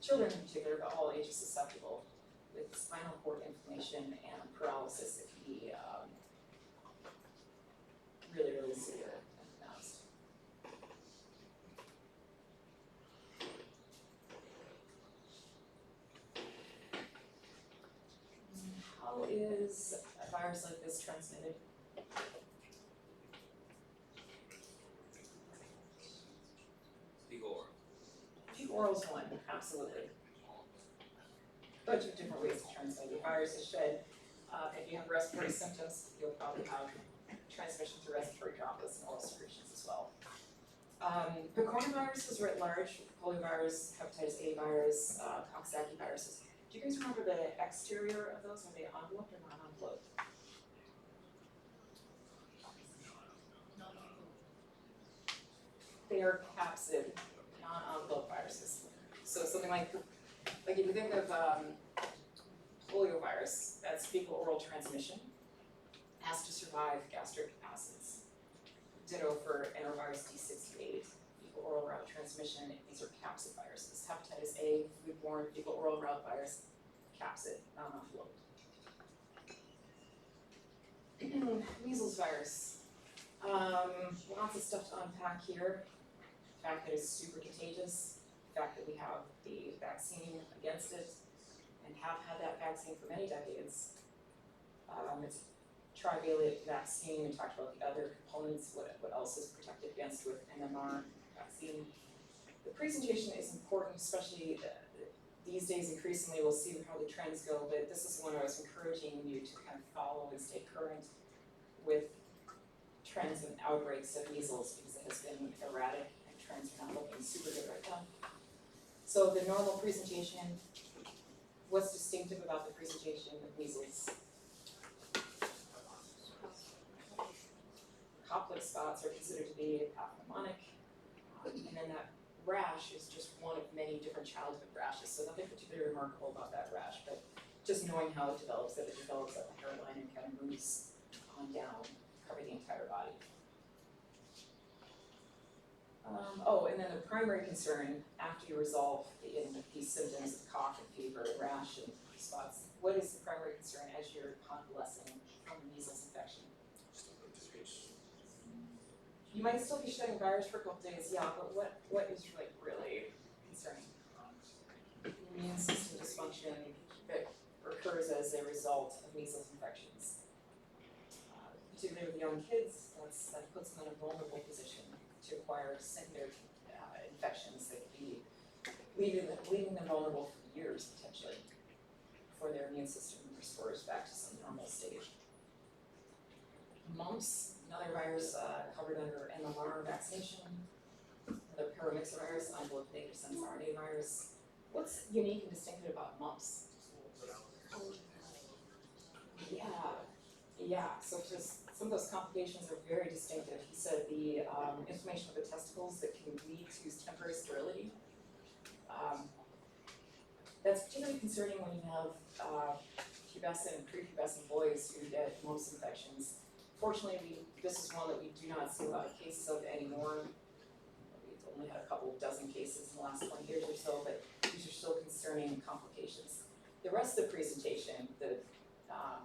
Children in particular, but all ages susceptible, with spinal cord inflammation and paralysis that can be really, really severe and pronounced. How is a virus like this transmitted? Oral is one, absolutely. Bunch of different ways to transmit. The virus is shed. If you have respiratory symptoms, you'll probably have transmission through respiratory droplets and oral secretions as well. The coronaviruses writ large, poliovirus, hepatitis A virus, Coxsackie viruses. Do you guys remember the exterior of those? Are they enveloped or not enveloped? They are capsid, non-enveloped viruses. So something like if you think of poliovirus, that's fecal oral transmission, has to survive gastric acids. Ditto for enterovirus D68, fecal oral route transmission. These are capsid viruses. Hepatitis A, foodborne fecal oral route virus, capsid, non-enveloped. Measles virus. Lots of stuff to unpack here. The fact that it's super contagious, the fact that we have the vaccine against it, and have had that vaccine for many decades. It's a trivalent vaccine. We talked about the other components, what else is protected against with MMR vaccine. The presentation is important, especially these days increasingly. We'll see how the trends go, but this is one I was encouraging you to kind of follow and stay current with trends and outbreaks of measles, because it has been erratic and trends are not looking super good right now. So the normal presentation, what's distinctive about the presentation of measles? Koplik spots are considered to be pathognomonic, and then that rash is just one of many different childhood rashes, so nothing particularly remarkable about that rash, but just knowing how it develops, that it develops at the hairline and kind of moves on down, cover the entire body. And then the primary concern after you resolve these symptoms of cough and fever, rash and spots, what is the primary concern as you're convalescing from the measles infection? You might still be shedding virus for a couple days, yeah, but what is like really concerning? Immune system dysfunction that occurs as a result of measles infections. Particularly with young kids, that puts them in a vulnerable position to acquire secondary infections that can be leaving them vulnerable for years potentially before their immune system restores back to some normal state. Mumps, another virus covered under MMR vaccination, another paramyxovirus, enveloped antisense RNA virus. What's unique and distinctive about mumps? Yeah, so just some of those complications are very distinctive. He said the inflammation of the testicles that can lead to temporary sterility. That's particularly concerning when you have pubescent and prepubescent boys who get most infections. Fortunately, this is one that we do not see a lot of cases of anymore. We've only had a couple of dozen cases in the last 20 years or so, but these are still concerning complications. The rest of the presentation, the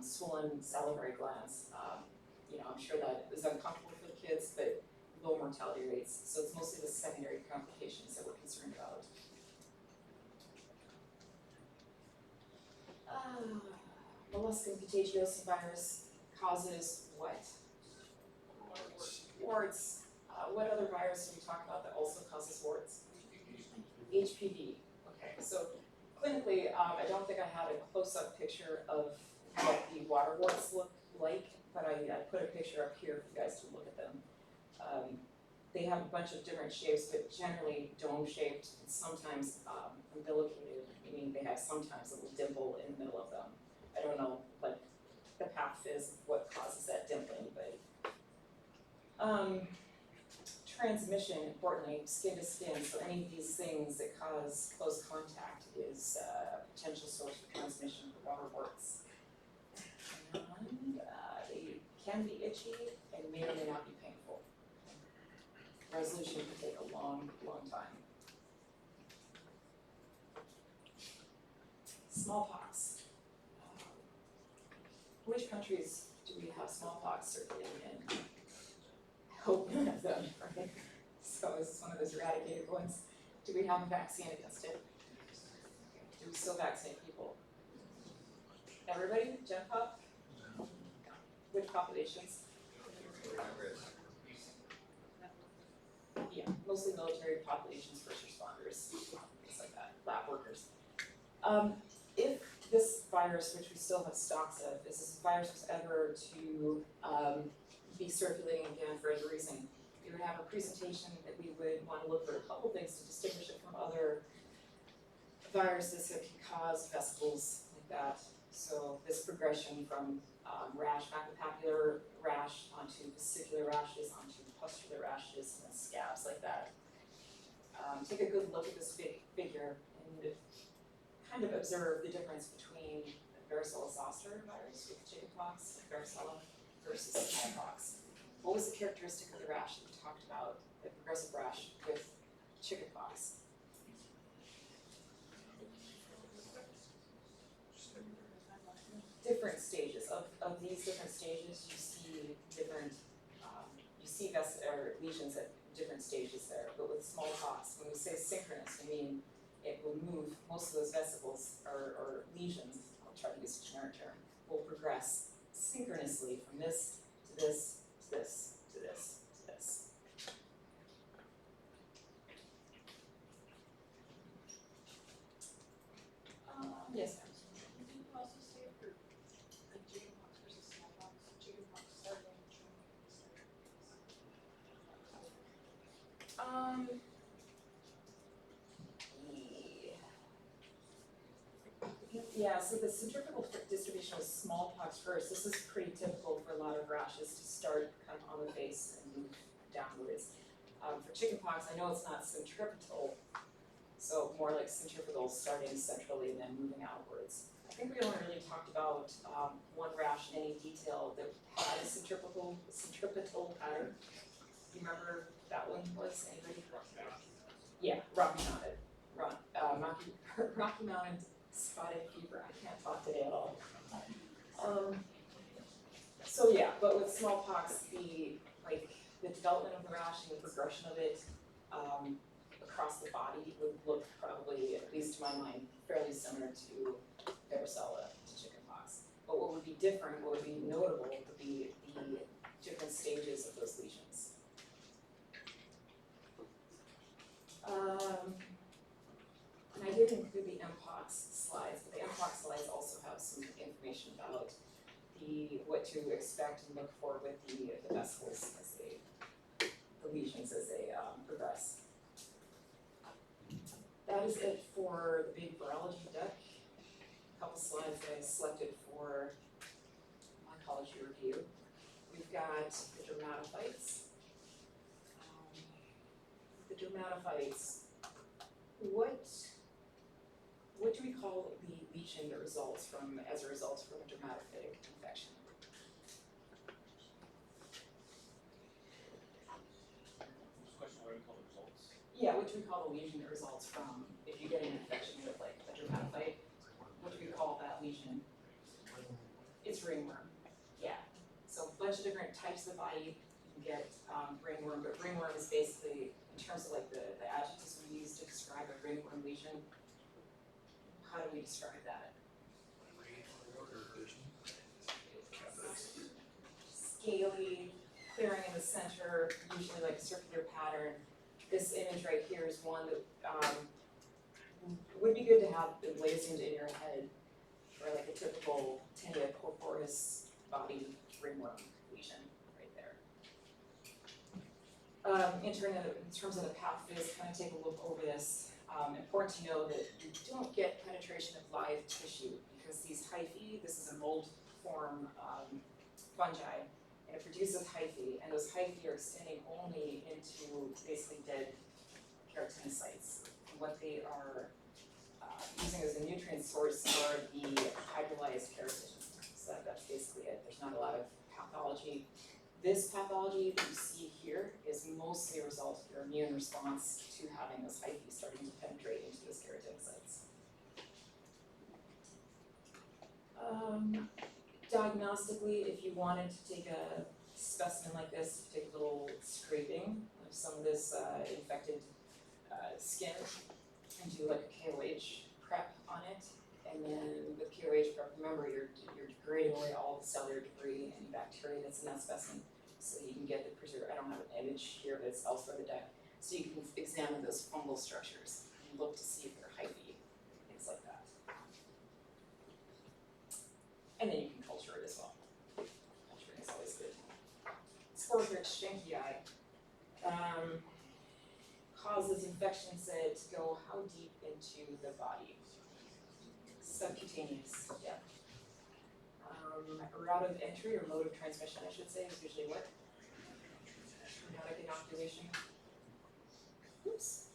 swollen salivary glands, I'm sure that is uncomfortable for the kids, but low mortality rates. So it's mostly the secondary complications that we're concerned about. Molluscum contagiosum virus causes what? Warts. What other virus do we talk about that also causes warts? HPV. Okay, so clinically, I don't think I had a close-up picture of what the water warts look like, but I put a picture up here for you guys to look at them. They have a bunch of different shapes, but generally dome-shaped and sometimes umbilicated, meaning they have sometimes a little dimple in the middle of them. I don't know what the path is, what causes that dimpling, but transmission, importantly, skin to skin, so any of these things that cause close contact is a potential source for transmission for water warts. And they can be itchy and may or may not be painful. Resolution can take a long, long time. Smallpox. Which countries do we have smallpox circulating in? I hope none of them, right? So is this one of those eradicated ones? Do we have a vaccine against it? Do we still vaccinate people? Everybody? Gen Pop? Which populations? Yeah, mostly military populations, first responders, things like that, lab workers. If this virus, which we still have stocks of, if this virus was ever to be circulating again for any reason, we would have a presentation that we would want to look for a couple things to distinguish it from other viruses that can cause vesicles like that. So this progression from rash, macropapular rash onto vesicular rashes, onto pustular rashes, and then scabs like that. Take a good look at this figure and kind of observe the difference between varicella zoster virus with chickenpox and varicella versus smallpox. What was the characteristic of the rash that we talked about, the progressive rash with chickenpox? Different stages. Of these different stages, you see different, lesions at different stages there. But with smallpox, when we say synchronous, we mean it will move, most of those vesicles or lesions, I'll try to use a generic term, will progress synchronously from this to this to this to this to this. Yes, ma'am. Did you also say for like chickenpox versus smallpox, chickenpox started in Germany instead Yeah, so the centrifugal distribution was smallpox first. This is pretty typical for a lot of rashes to start kind of on the face and move downwards. For chickenpox, I know it's not centripetal, so more like centrifugal, starting centrally and then moving outwards. I think we only really talked about one rash in any detail that had a centripetal pattern. Do you remember that one was? Anybody? Yeah, Rocky Mountain spotted fever. I can't talk today at all. So yeah, but with smallpox, the development of the rash and the progression of it across the body would look probably, at least to my mind, fairly similar to varicella, to chickenpox. But what would be different, what would be notable, would be the different stages of those lesions. And I did include the MPOX slides, but the MPOX slides also have some information about what to expect and look for with the vesicles as the lesions as they progress. That is it for the big virology deck. A couple slides that I selected for mycology review. We've got the dermatophytes. The dermatophytes, what do we call the lesion that results as a result from a dermatophytic infection. Question, what do we call the results? Yeah, which we call the lesion that results from, if you get an infection with like a dermatophyte, what do we call that lesion? It's ringworm, yeah. So a bunch of different types of the body, you can get ringworm, but ringworm is basically, in terms of like the adjectives we use to describe a ringworm lesion, how do we describe that? Scaly, clearing in the center, usually like a circular pattern. This image right here is one that would be good to have emblazoned in your head for like a typical tinea corporis body ringworm lesion right there. In terms of the pathogens, kind of take a look over this. Important to know that you don't get penetration of live tissue because these hyphae, this is a mold form fungi, and it produces hyphae, and those hyphae are extending only into basically dead keratinocytes. And what they are using as a nutrient source are the hydrolyzed keratin. So that's basically it. There's not a lot of pathology. This pathology that you see here is mostly a result of your immune response to having those hyphae starting to penetrate into those keratinocytes. Diagnostically, if you wanted to take a specimen like this, take a little scraping of some of this infected skin and do like a KOH prep on it. And then with KOH prep, remember you're degrading away all the cellular debris and bacteria that's in that specimen, so you can get the preserve. I don't have an image here, but it's elsewhere in the deck. So you can examine those fungal structures and look to see if they're hyphae, things like that. And then you can culture it as well. Culturing is always good. Spore-rich Schenckii causes infections that go how deep into the body? Subcutaneous, yeah. Route of entry or mode of transmission, I should say, is usually what? Traumatic inoculation. Oops.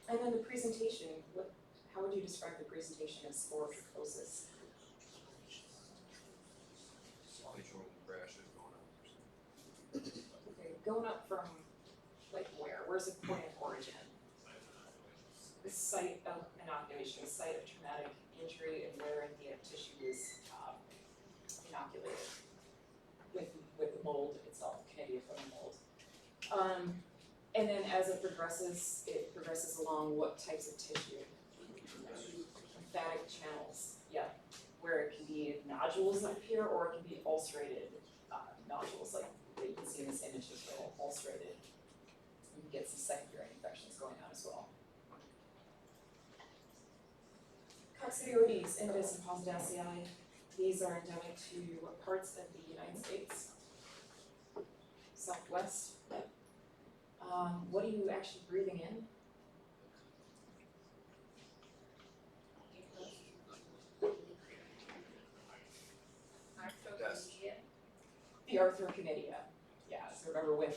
And then the presentation, how would you describe the presentation of sporotrichosis? Okay, going up from like where? Where's the point of origin? The site of inoculation, the site of traumatic injury, and where the tissue is inoculated with the mold itself, Candida from the mold. And then as it progresses along what types of tissue? Lymphatic channels, yeah, where it can be nodules that appear, or it can be ulcerated nodules, like you can see in this image as well, ulcerated. You can get some secondary infections going on as well. Coccidioides, Indus, and Posidaceae, these are endemic to parts of the United States. Southwest, yep. What are you actually breathing in? The Arthrochlamydia, yeah, so remember when,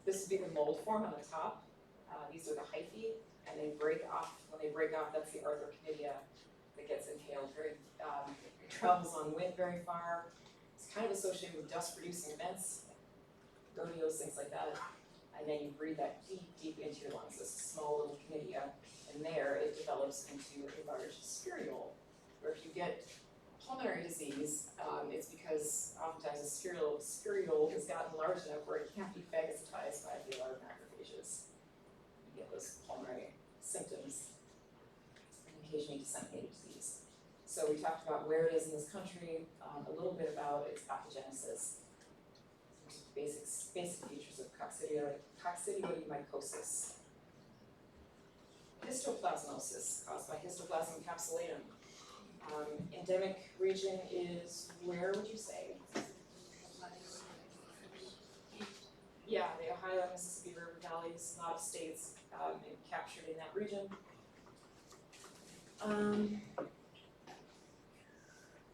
this would be the mold form on the top, these are the hyphae, and they break off, when they break off, that's the Arthrochlamydia that gets inhaled it travels on wind very far, it's kind of associated with dust-producing events, rodeos, things like that, and then you breathe that deep, deep into your lungs, this small little chlamydia, and there it develops into a large spirule, where if you get pulmonary disease, it's because oftentimes the spirule has gotten large enough where it can't be phagocytized by the large macrophages. You get those pulmonary symptoms, and occasionally disseminated disease. So we talked about where it is in this country, a little bit about its pathogenesis, basic features of coccidioidomycosis. Histoplasmosis caused by Histoplasma capsulatum. Endemic region is where would you say? Yeah, the Ohio and Mississippi River valleys, a lot of states captured in that region.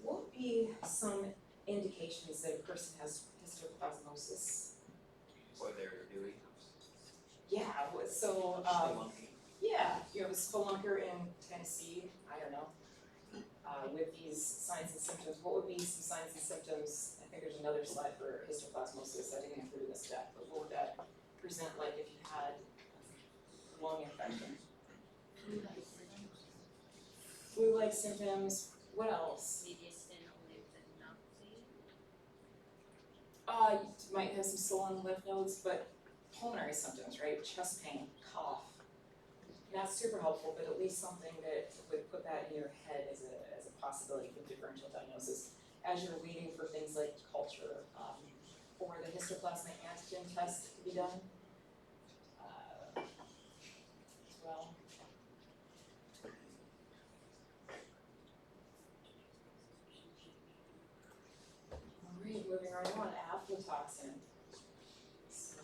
What would be some indications that a person has histoplasmosis? Or they're doing. Yeah, so Yeah, you have a spelunker in Tennessee, I don't know, with these signs and symptoms, what would be some signs and symptoms? I think there's another slide for histoplasmosis, I didn't include in this deck, but what would that present like if you had lung infection? Flu-like symptoms, what else? Mediastinal lymphadenopathy. You might have some swollen lymph nodes, but pulmonary symptoms, right? Chest pain, cough. Not super helpful, but at least something that would put that in your head as a possibility for differential diagnosis. As you're waiting for things like culture, or the histoplasmic antigen test to be done. As well. Alright, moving right on, aflatoxin. So,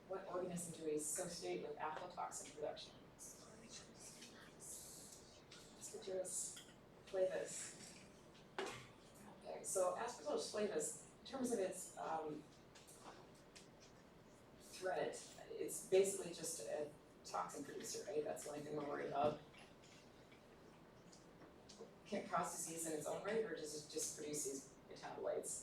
what organism do we associate with aflatoxin production? Aspergillus flavus. Okay, so Aspergillus flavus, in terms of its threat, it's basically just a toxin producer, right? That's the only thing we're worried about. Can it cause disease in its own right, or does it just produce these metabolites?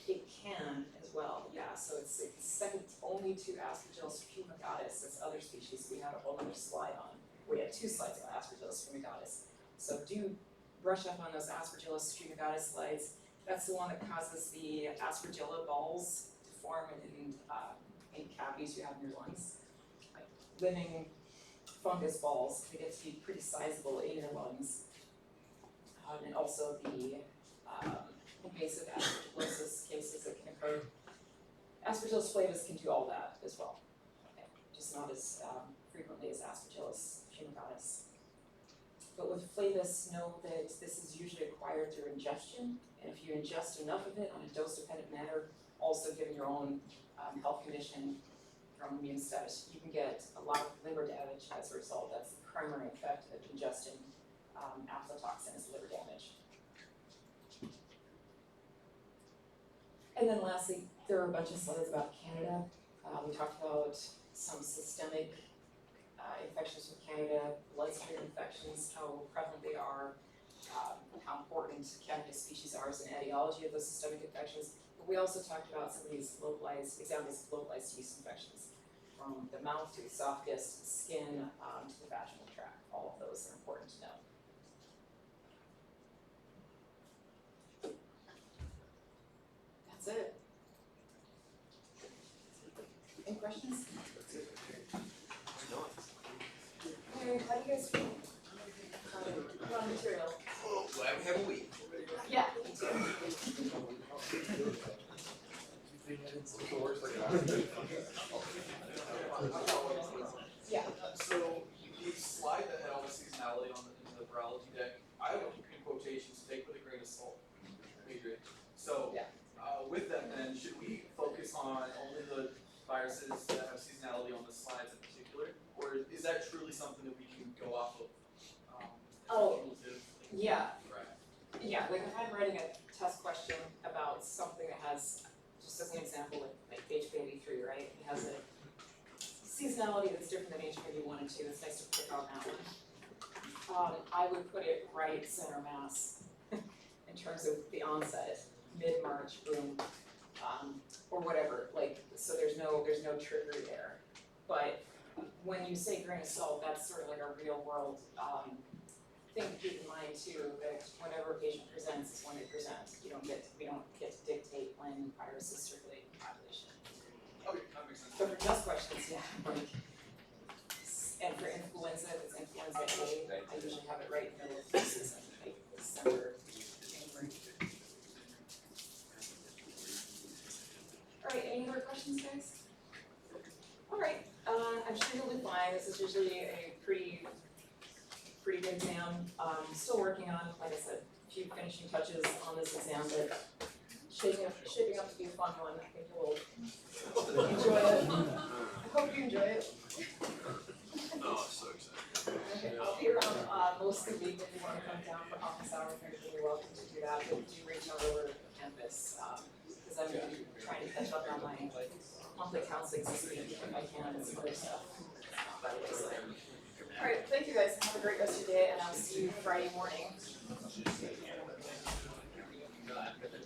It can as well, yeah, so it's second only to Aspergillus fumigatus, this other species we have a whole other slide on. We have 2 slides on Aspergillus fumigatus. So do brush up on those Aspergillus fumigatus slides. That's the one that causes the Aspergilla balls to form in cavities you have in your lungs. Like living fungus balls, they get to be pretty sizable in your lungs. And also the invasive aspergillosis cases that can occur. Aspergillus flavus can do all that as well, okay, just not as frequently as Aspergillus fumigatus. But with flavus, know that this is usually acquired through ingestion, and if you ingest enough of it on a dose-dependent manner, also given your own health condition, your own immune status, you can get a lot of liver damage as a result. That's the primary effect of ingesting aflatoxin is liver damage. And then lastly, there are a bunch of slides about Candida. We talked about some systemic infections with Candida, bloodstream infections, how prevalent they are, how important Candida species are as an etiology of those systemic infections. But we also talked about some of these localized, examples of localized yeast infections, from the mouth to the esophagus, to the skin, to the vaginal tract. All of those are important to know. That's it. Any questions? Hey, how do you guys feel? On material? Glad we have a week. Yeah, me too. Yeah. So the slide that had all the seasonality on the virology deck, I would in quotations take with a grain of salt. We agree. So Yeah. With that then, should we focus on only the viruses that have seasonality on the slides in particular? Or is that truly something that we can go off of? Oh. Cumulative? Yeah, Right. yeah, like if I'm writing a test question about something that has, just as an example, like HPV3, right? It has a seasonality that's different than HPV1 and 2, it's nice to pick on that one. I would put it right center mass in terms of the onset, mid-March, boom, or whatever, like, so there's no trigger there. But when you say grain of salt, that's sort of like a real world, thing to keep in mind too, that whenever a patient presents is when they present. We don't get to dictate when viruses circulate in the population. Okay, that makes sense. So for test questions, yeah, like, and for influenza, if it's influenza A, I usually have it right in the middle of the season, like December, January. Alright, any other questions, guys? Alright, I'm sure you'll be fine, this is usually a pretty good exam. Still working on, like I said, a few finishing touches on this exam, but shaping up to be a fun one. I think you'll enjoy it. I hope you enjoy it. Oh, I'm so excited. Okay, I'll be around most of the week if you want to come down for office hours or anything, you're welcome to do that, but do reach out over campus, because I'm gonna be trying to catch up on my monthly counseling this week if I can, and some other stuff by the wayside. Alright, thank you guys, have a great rest of your day, and I'll see you Friday morning.